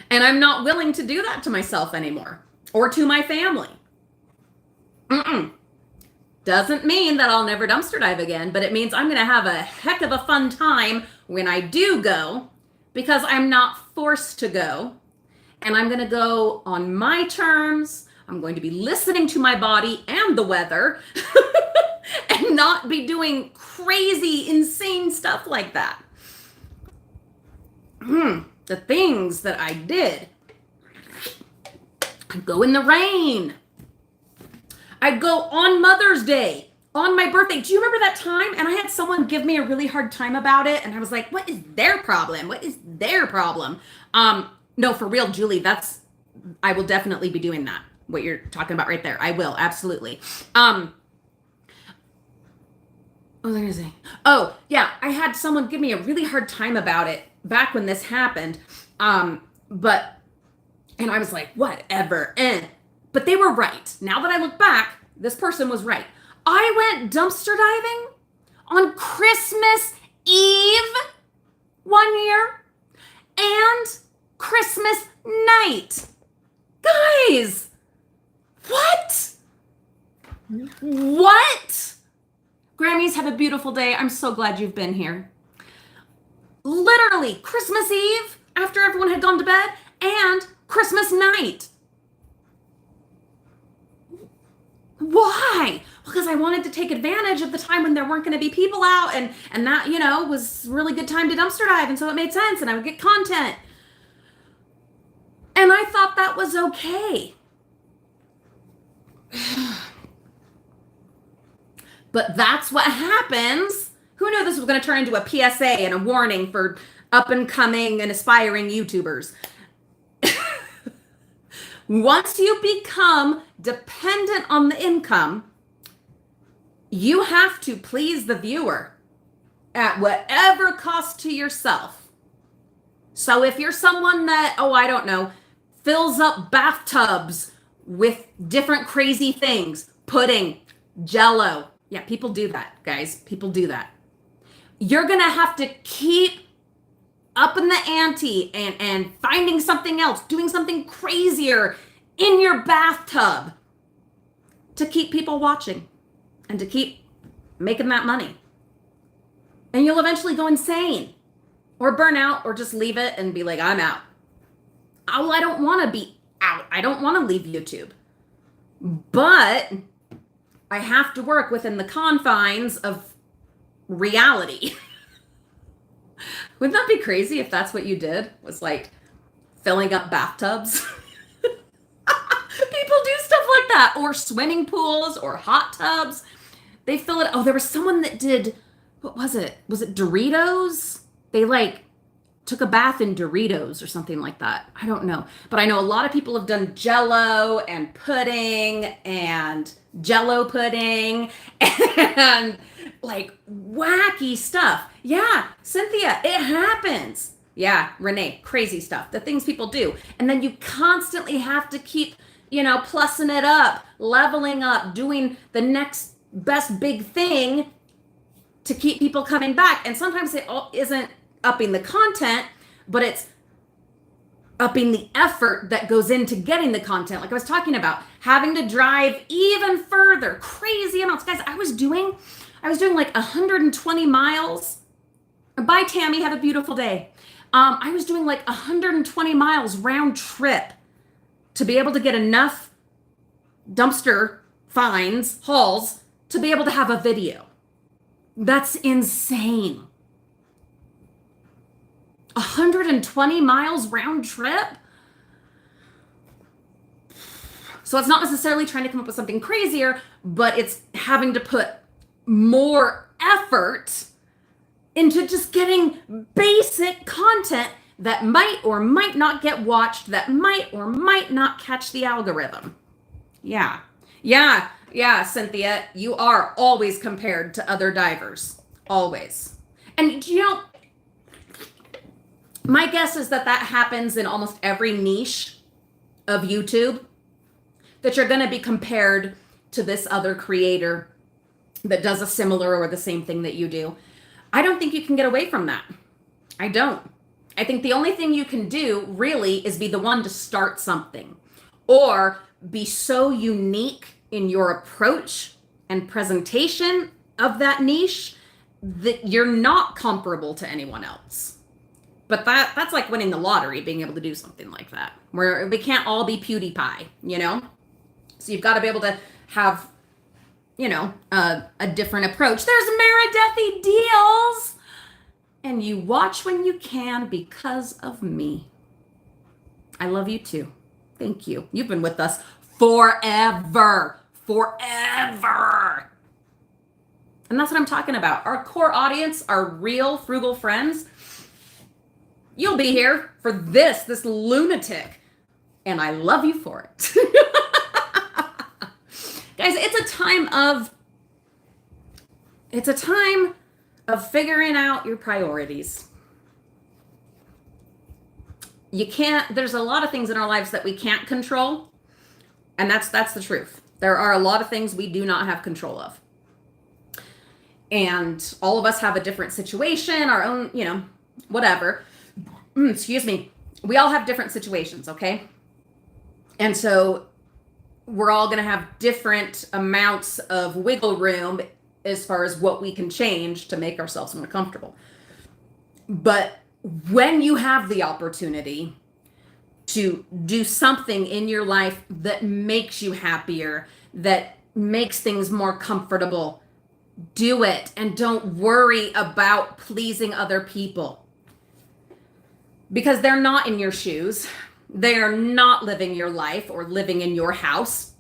And I'm not willing to do that to myself anymore or to my family. Doesn't mean that I'll never dumpster dive again, but it means I'm going to have a heck of a fun time when I do go, because I'm not forced to go, and I'm going to go on my terms. I'm going to be listening to my body and the weather and not be doing crazy, insane stuff like that. The things that I did. I'd go in the rain. I'd go on Mother's Day, on my birthday. Do you remember that time? And I had someone give me a really hard time about it. And I was like, what is their problem? What is their problem? No, for real, Julie, I will definitely be doing that. What you're talking about right there. I will, absolutely. What was I going to say? Oh, yeah, I had someone give me a really hard time about it back when this happened. And I was like, whatever. But they were right. Now that I look back, this person was right. I went dumpster diving on Christmas Eve one year and Christmas night. Guys, what? What? Grammys, have a beautiful day. I'm so glad you've been here. Literally, Christmas Eve, after everyone had gone to bed, and Christmas night. Why? Because I wanted to take advantage of the time when there weren't going to be people out, and that, was a really good time to dumpster dive, and so it made sense, and I would get content. And I thought that was okay. But that's what happens. Who knew this was going to turn into a PSA and a warning for up and coming and aspiring YouTubers? Once you become dependent on the income, you have to please the viewer at whatever cost to yourself. So if you're someone that, I don't know, fills up bathtubs with different crazy things, pudding, Jell-O. Yeah, people do that, guys. People do that. You're going to have to keep up in the ante and finding something else, doing something crazier in your bathtub to keep people watching and to keep making that money. And you'll eventually go insane or burn out or just leave it and be like, I'm out. Oh, I don't want to be out. I don't want to leave YouTube. But I have to work within the confines of reality. Wouldn't that be crazy if that's what you did? Was like filling up bathtubs? People do stuff like that. Or swimming pools or hot tubs. They fill it. Oh, there was someone that did, what was it? Was it Doritos? They took a bath in Doritos or something like that. I don't know. But I know a lot of people have done Jell-O and pudding and Jell-O pudding and wacky stuff. Yeah, Cynthia, it happens. Yeah, Renee, crazy stuff. The things people do. And then you constantly have to keep, plussing it up, leveling up, doing the next best big thing to keep people coming back. And sometimes it isn't upping the content, but it's upping the effort that goes into getting the content. Like I was talking about, having to drive even further, crazy amounts. Guys, I was doing 120 miles. Bye, Tammy. Have a beautiful day. I was doing 120 miles round trip to be able to get enough dumpster finds, hauls, to be able to have a video. That's insane. 120 miles round trip? So it's not necessarily trying to come up with something crazier, but it's having to put more effort into just getting basic content that might or might not get watched, that might or might not catch the algorithm. Yeah, Cynthia, you are always compared to other divers. Always. And my guess is that happens in almost every niche of YouTube, that you're going to be compared to this other creator that does a similar or the same thing that you do. I don't think you can get away from that. I don't. I think the only thing you can do really is be the one to start something, or be so unique in your approach and presentation of that niche that you're not comparable to anyone else. But that's like winning the lottery, being able to do something like that, where we can't all be PewDiePie, So you've got to be able to have, a different approach. There's Meredithy Deals. And you watch when you can because of me. I love you too. Thank you. You've been with us forever. Forever. And that's what I'm talking about. Our core audience, our real frugal friends. You'll be here for this lunatic. And I love you for it. Guys, it's a time of figuring out your priorities. There's a lot of things in our lives that we can't control. And that's the truth. There are a lot of things we do not have control of. And all of us have a different situation, our own, whatever. Excuse me. We all have different situations, okay? And so we're all going to have different amounts of wiggle room as far as what we can change to make ourselves more comfortable. But when you have the opportunity, to do something in your life that makes you happier, that makes things more comfortable, do it and don't worry about pleasing other people. Because they're not in your shoes. They are not living your life or living in your house.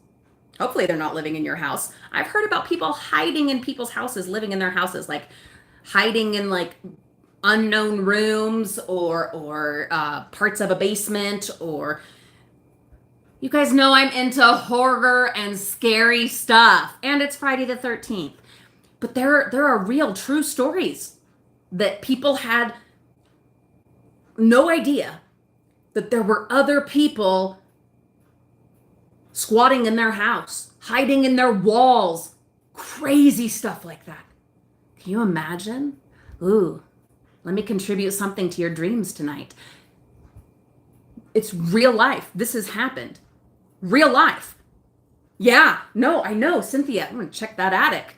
Hopefully they're not living in your house. I've heard about people hiding in people's houses, living in their houses, like hiding in like unknown rooms or parts of a basement. Or you guys know I'm into horror and scary stuff, and it's Friday the 13th. But there are real true stories that people had no idea that there were other people squatting in their house, hiding in their walls, crazy stuff like that. Can you imagine? Ooh, let me contribute something to your dreams tonight. It's real life. This has happened. Real life. Yeah, no, I know, Cynthia. I'm gonna check that attic.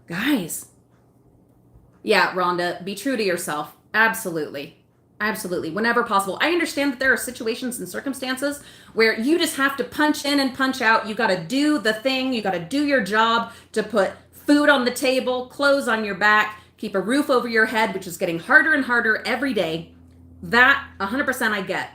Guys. Yeah, Rhonda, be true to yourself. Absolutely. Absolutely. Whenever possible. I understand that there are situations and circumstances where you just have to punch in and punch out. You got to do the thing. You got to do your job to put food on the table, clothes on your back, keep a roof over your head, which is getting harder and harder every day. That 100% I get.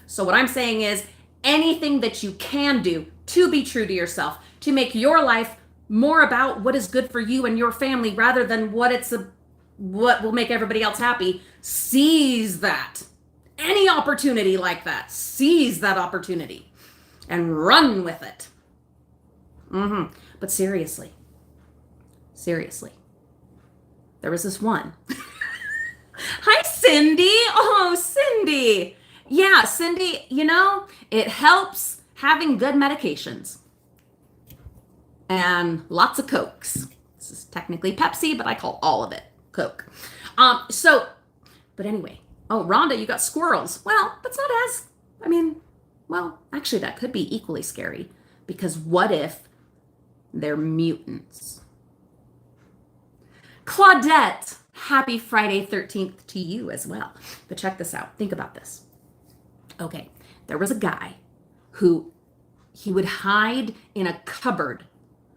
So what I'm saying is anything that you can do to be true to yourself, to make your life more about what is good for you and your family rather than what will make everybody else happy, seize that. Any opportunity like that, seize that opportunity and run with it. But seriously, there was this one. Hi, Cindy. Oh, Cindy. Yeah, Cindy, it helps having good medications and lots of Cokes. This is technically Pepsi, but I call all of it Coke. But anyway, Rhonda, you got squirrels. Well, that's not actually that could be equally scary, because what if they're mutants? Claudette, happy Friday 13th to you as well. But check this out. Think about this. Okay, there was a guy who he would hide in a cupboard.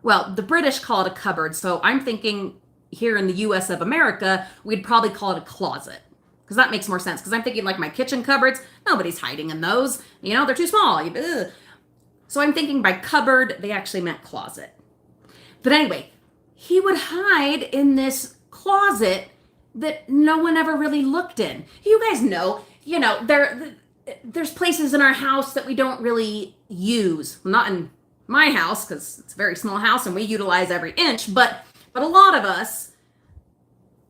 Well, the British call it a cupboard, so I'm thinking here in the US of America, we'd probably call it a closet, because that makes more sense. Because I'm thinking like my kitchen cupboards, nobody's hiding in those. They're too small. Ugh. So I'm thinking by cupboard, they actually meant closet. But anyway, he would hide in this closet that no one ever really looked in. You guys know, there's places in our house that we don't really use. Not in my house, because it's a very small house and we utilize every inch, but a lot of us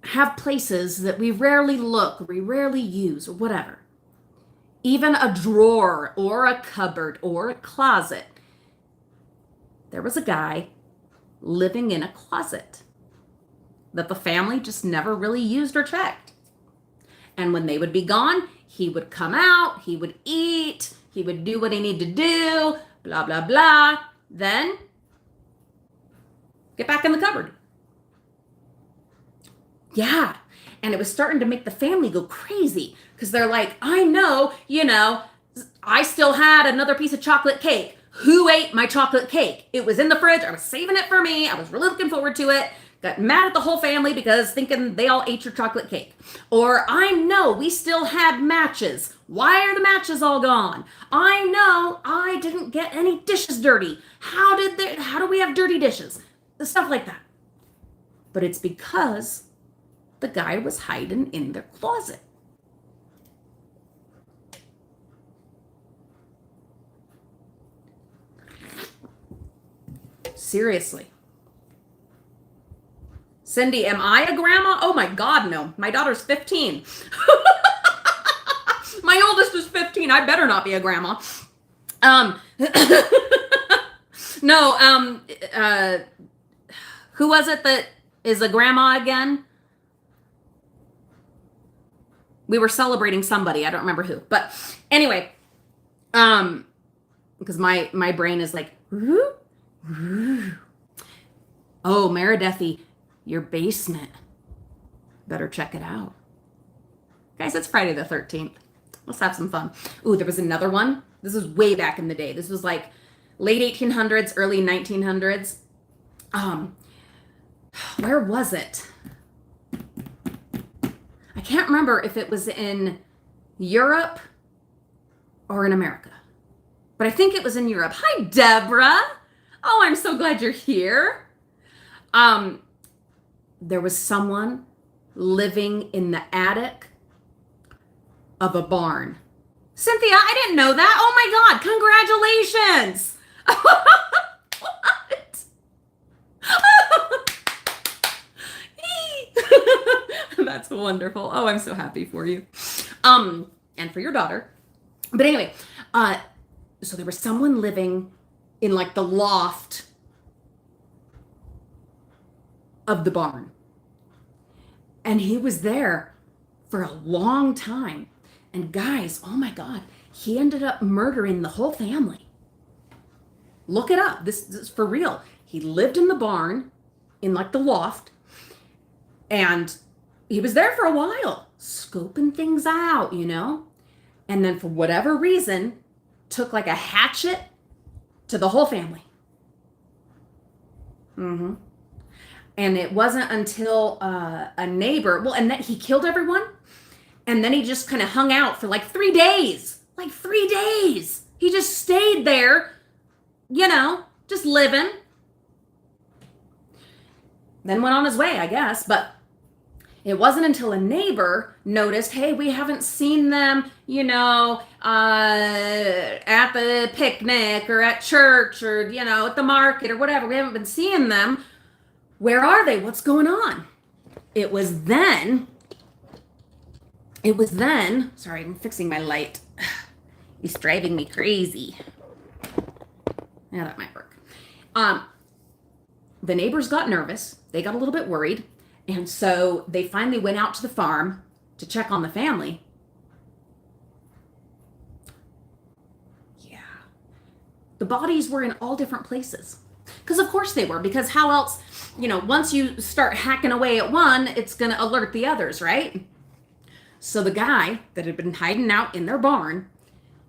have places that we rarely look, we rarely use, or whatever. Even a drawer or a cupboard or a closet. There was a guy living in a closet that the family just never really used or checked. And when they would be gone, he would come out, he would eat, he would do what he needed to do, blah, blah, blah. Then get back in the cupboard. Yeah. And it was starting to make the family go crazy, because they're like, I know, I still had another piece of chocolate cake. Who ate my chocolate cake? It was in the fridge. I was saving it for me. I was really looking forward to it. Got mad at the whole family because thinking they all ate your chocolate cake. Or I know we still had matches. Why are the matches all gone? I know I didn't get any dishes dirty. How do we have dirty dishes? Stuff like that. But it's because the guy was hiding in their closet. Seriously. Cindy, am I a grandma? Oh my God, no. My daughter's 15. My oldest is 15. I better not be a grandma. No, who was it that is a grandma again? We were celebrating somebody. I don't remember who. But anyway, because my brain is like, oh, Meredithy, your basement. Better check it out. Guys, it's Friday the 13th. Let's have some fun. Ooh, there was another one. This was way back in the day. This was like late 1800s, early 1900s. Where was it? I can't remember if it was in Europe or in America, but I think it was in Europe. Hi, Deborah. Oh, I'm so glad you're here. There was someone living in the attic of a barn. Cynthia, I didn't know that. Oh my God, congratulations. What? That's wonderful. Oh, I'm so happy for you. And for your daughter. But anyway, so there was someone living in like the loft of the barn. And he was there for a long time. And guys, oh my God, he ended up murdering the whole family. Look it up. This is for real. He lived in the barn, in like the loft, and he was there for a while, scoping things out, you know? And then for whatever reason, took like a hatchet to the whole family. Mm-hmm. And it wasn't until a neighbor, well, and then he killed everyone. And then he just kind of hung out for like 3 days. Like 3 days. He just stayed there, you know, just living. Then went on his way, I guess. But it wasn't until a neighbor noticed, hey, we haven't seen them, you know, at the picnic or at church or, you know, at the market or whatever. We haven't been seeing them. Where are they? What's going on? It was then, sorry, I'm fixing my light. It's driving me crazy. Yeah, that might work. The neighbors got nervous. They got a little bit worried. And so they finally went out to the farm to check on the family. Yeah. The bodies were in all different places. Because of course they were, because how else, you know, once you start hacking away at one, it's going to alert the others, right? So the guy that had been hiding out in their barn,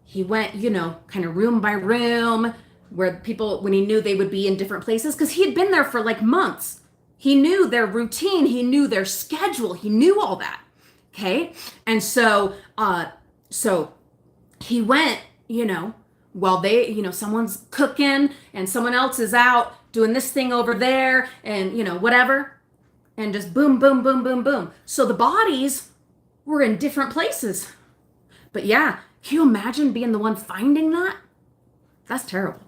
he went, you know, kind of room by room, where people, when he knew they would be in different places, because he had been there for like months. He knew their routine, he knew their schedule, he knew all that. Okay. And so, he went, you know, while they, you know, someone's cooking and someone else is out doing this thing over there and, you know, whatever. And just boom, boom, boom, boom, boom. So the bodies were in different places. But yeah, can you imagine being the one finding that? That's terrible.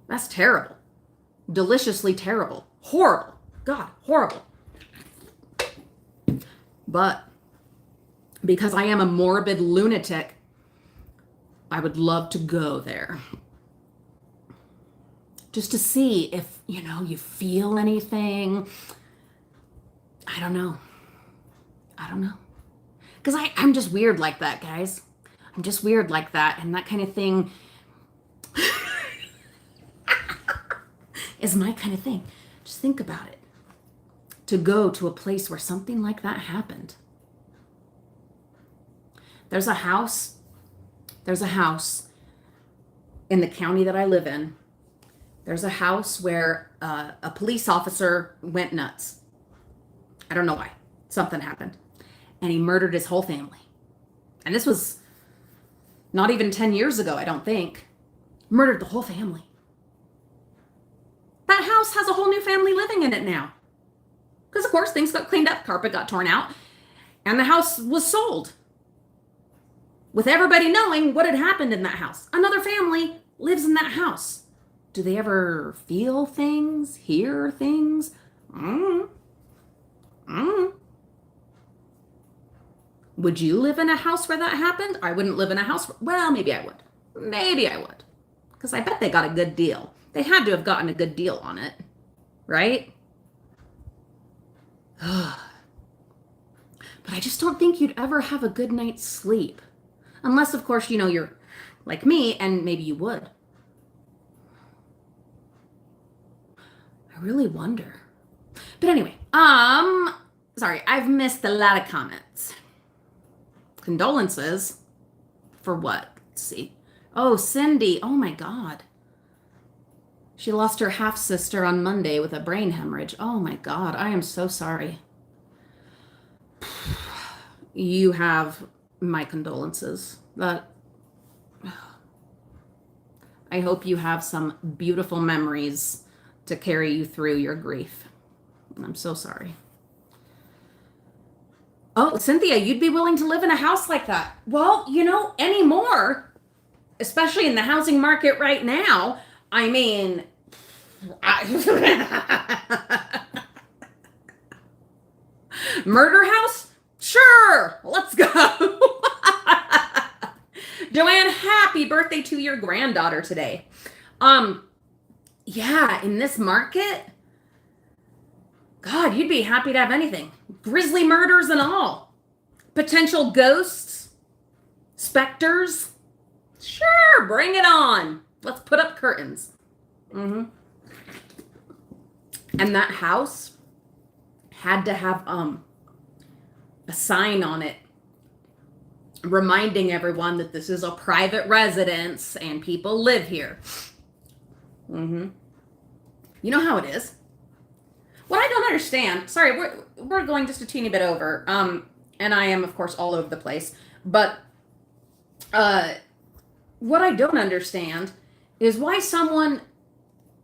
That's terrible. Deliciously terrible. Horrible. God, horrible. But because I am a morbid lunatic, I would love to go there. Just to see if, you know, you feel anything. I don't know. Because I'm just weird like that, guys. I'm just weird like that. And that kind of thing is my kind of thing. Just think about it. To go to a place where something like that happened. There's a house in the county that I live in. There's a house where a police officer went nuts. I don't know why. Something happened. And he murdered his whole family. And this was not even 10 years ago, I don't think. Murdered the whole family. That house has a whole new family living in it now. Because, of course, things got cleaned up, carpet got torn out, and the house was sold. With everybody knowing what had happened in that house. Another family lives in that house. Do they ever feel things, hear things? Would you live in a house where that happened? I wouldn't live in a house. Well, maybe I would. Because I bet they got a good deal. They had to have gotten a good deal on it. Right? But I just don't think you'd ever have a good night's sleep. Unless, of course, you know, you're like me, and maybe you would. I really wonder. But anyway, sorry, I've missed a lot of comments. Condolences. For what? Let's see. Oh, Cindy. Oh my God. She lost her half sister on Monday with a brain hemorrhage. Oh my God. I am so sorry. You have my condolences. But I hope you have some beautiful memories to carry you through your grief. I'm so sorry. Oh, Cynthia, you'd be willing to live in a house like that. Well, anymore, especially in the housing market right now. I mean, murder house? Sure, let's go. Joanne, happy birthday to your granddaughter today. Yeah, in this market, God, you'd be happy to have anything. Grisly murders and all. Potential ghosts, specters. Sure, bring it on. Let's put up curtains. And that house had to have a sign on it reminding everyone that this is a private residence and people live here. You know how it is. What I don't understand, sorry, we're going just a teeny bit over, and I am, of course, all over the place, but what I don't understand is why someone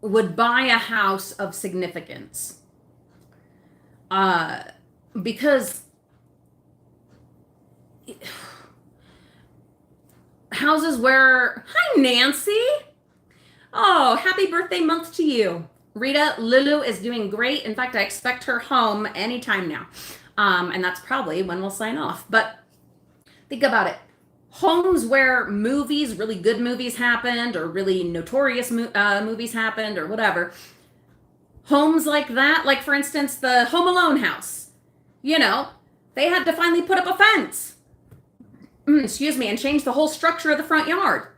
would buy a house of significance. Because houses where, hi, Nancy. Oh, happy birthday month to you. Rita, Lulu is doing great. In fact, I expect her home anytime now. And that's probably when we'll sign off. But think about it. Homes where movies, really good movies happened, or really notorious movies happened, or whatever. Homes like that, like for instance, the Home Alone house. They had to finally put up a fence. Excuse me, and change the whole structure of the front yard.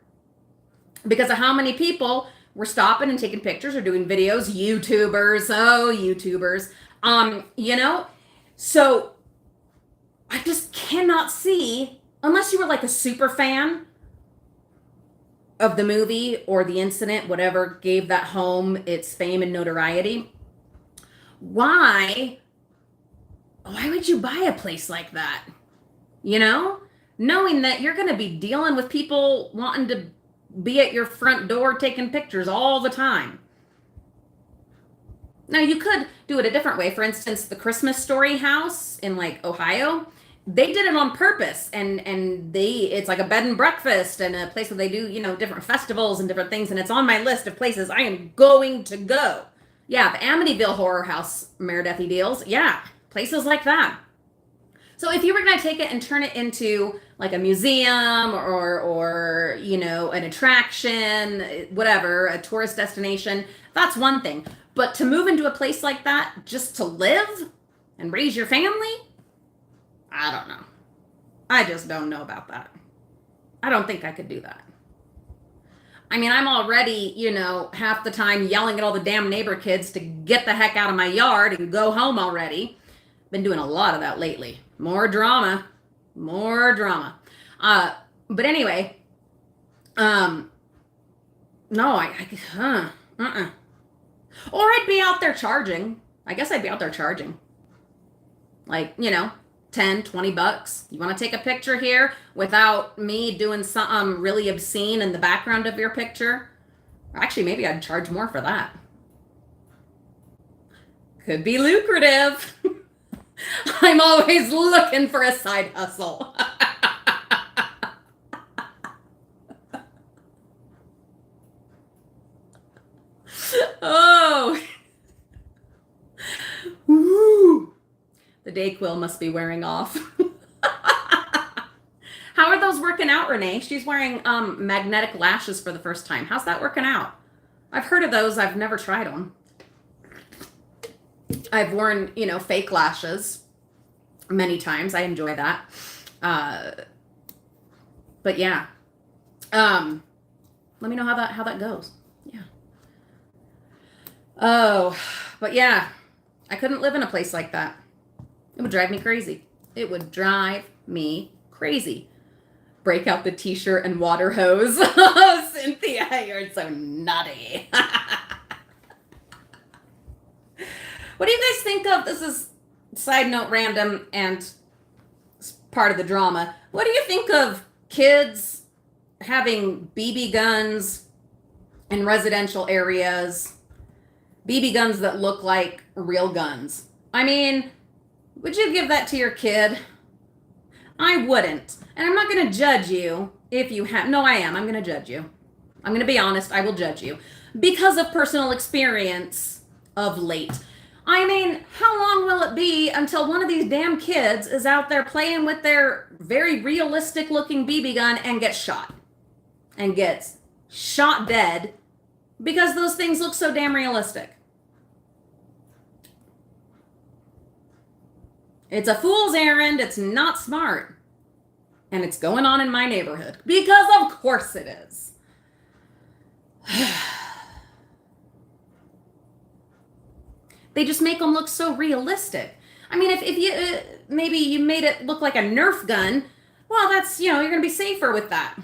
Because of how many people were stopping and taking pictures or doing videos. YouTubers. So I just cannot see, unless you were like a super fan of the movie or the incident, whatever gave that home its fame and notoriety. Why would you buy a place like that? Knowing that you're going to be dealing with people wanting to be at your front door taking pictures all the time. Now, you could do it a different way. For instance, the Christmas Story house in like Ohio, they did it on purpose, and it's like a bed and breakfast and a place where they do, different festivals and different things, and it's on my list of places I am going to go. Yeah, the Amityville Horror House, Meredithy deals. Yeah, places like that. So if you were going to take it and turn it into like a museum or an attraction, whatever, a tourist destination, that's one thing. But to move into a place like that just to live and raise your family, I don't know. I just don't know about that. I don't think I could do that. I mean, I'm already, half the time yelling at all the damn neighbor kids to get the heck out of my yard and go home already. Been doing a lot of that lately. More drama. But anyway, no, Or I'd be out there charging. I guess I'd be out there charging. Like, $10, $20. You want to take a picture here without me doing something really obscene in the background of your picture? Actually, maybe I'd charge more for that. Could be lucrative. I'm always looking for a side hustle. Oh. Woo. The Dayquil must be wearing off. How are those working out, Renee? She's wearing magnetic lashes for the first time. How's that working out? I've heard of those. I've never tried them. I've worn, fake lashes many times. I enjoy that. But yeah. Let me know how that goes. Yeah. Oh, but yeah. I couldn't live in a place like that. It would drive me crazy. It would drive me crazy. break out the t-shirt and water hose. Oh, Cynthia, you're so nutty. What do you guys think of, this is side note random and part of the drama, what do you think of kids having BB guns in residential areas? BB guns that look like real guns. I mean, would you give that to your kid? I wouldn't. And I'm not going to judge you if you have. No, I am. I'm going to judge you. I'm going to be honest. I will judge you because of personal experience of late. I mean, how long will it be until one of these damn kids is out there playing with their very realistic looking BB gun and gets shot? And gets shot dead because those things look so damn realistic. It's a fool's errand. It's not smart. And it's going on in my neighborhood. Because of course it is. They just make them look so realistic. I mean, if you, maybe you made it look like a Nerf gun, well, that's, you're going to be safer with that.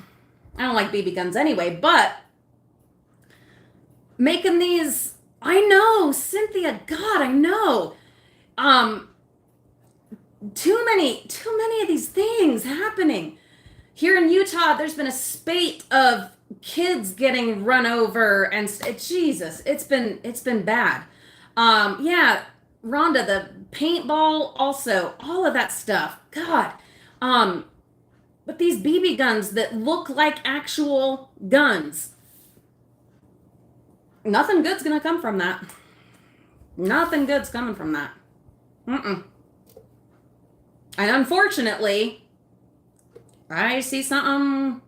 I don't like BB guns anyway, but making these, I know, Cynthia, God, I know. Too many of these things happening. Here in Utah, there's been a spate of kids getting run over and Jesus, it's been bad. Yeah, Rhonda, the paintball also, all of that stuff. God. But these BB guns that look like actual guns, nothing good's gonna come from that. Nothing good's coming from that. And unfortunately, I see something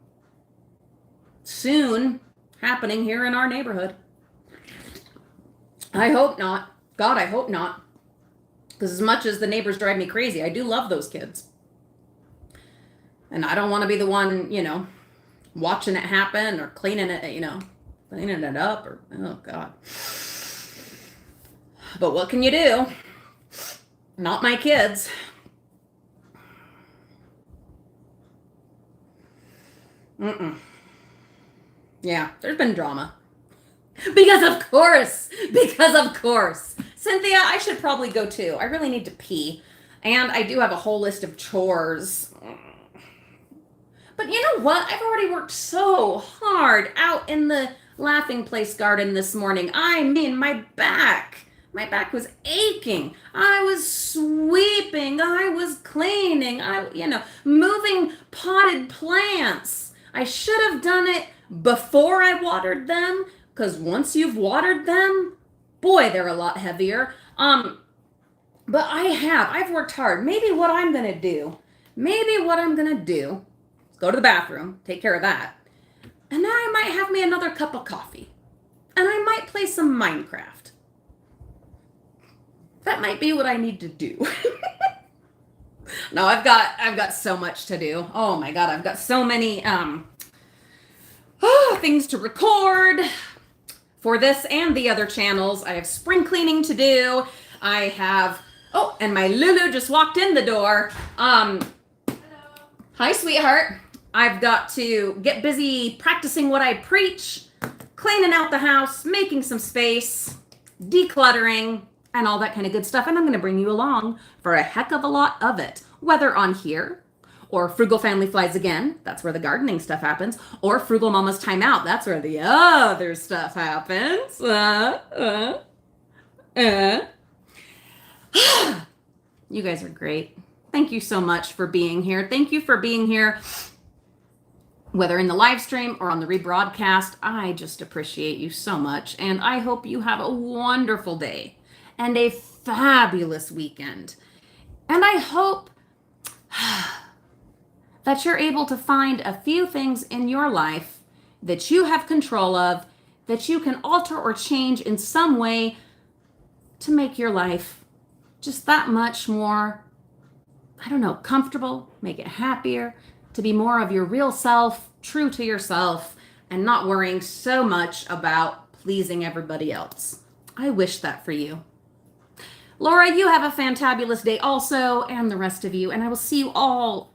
soon happening here in our neighborhood. I hope not. God, I hope not. Because as much as the neighbors drive me crazy, I do love those kids. And I don't want to be the one, watching it happen or cleaning it, cleaning it up or, oh God. But what can you do? Not my kids. Yeah, there's been drama. Because of course. Cynthia, I should probably go too. I really need to pee. And I do have a whole list of chores. But you know what? I've already worked so hard out in the Laughing Place garden this morning. I mean, my back was aching. I was sweeping. I was cleaning. Moving potted plants. I should have done it before I watered them, because once you've watered them, boy, they're a lot heavier. But I've worked hard. Maybe what I'm going to do is go to the bathroom, take care of that. And then I might have me another cup of coffee. And I might play some Minecraft. That might be what I need to do. No, I've got so much to do. Oh my God, I've got so many things to record for this and the other channels. I have spring cleaning to do. I have, and my Lulu just walked in the door. Hello. Hi, sweetheart. I've got to get busy practicing what I preach, cleaning out the house, making some space, decluttering, and all that kind of good stuff. And I'm going to bring you along for a heck of a lot of it, whether on here or Frugal Family Flies Again. That's where the gardening stuff happens. Or Frugal Mama's Time Out. That's where the other stuff happens. You guys are great. Thank you so much for being here. Thank you for being here, whether in the live stream or on the rebroadcast. I just appreciate you so much. And I hope you have a wonderful day and a fabulous weekend. And I hope that you're able to find a few things in your life that you have control of, that you can alter or change in some way to make your life just that much more, comfortable, make it happier, to be more of your real self, true to yourself, and not worrying so much about pleasing everybody else. I wish that for you. Laura, you have a fantabulous day also, and the rest of you, and I will see you all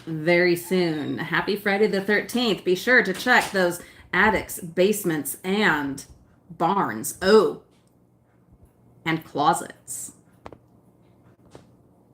very soon. Happy Friday the 13th. Be sure to check those attics, basements, and barns. Oh, and closets.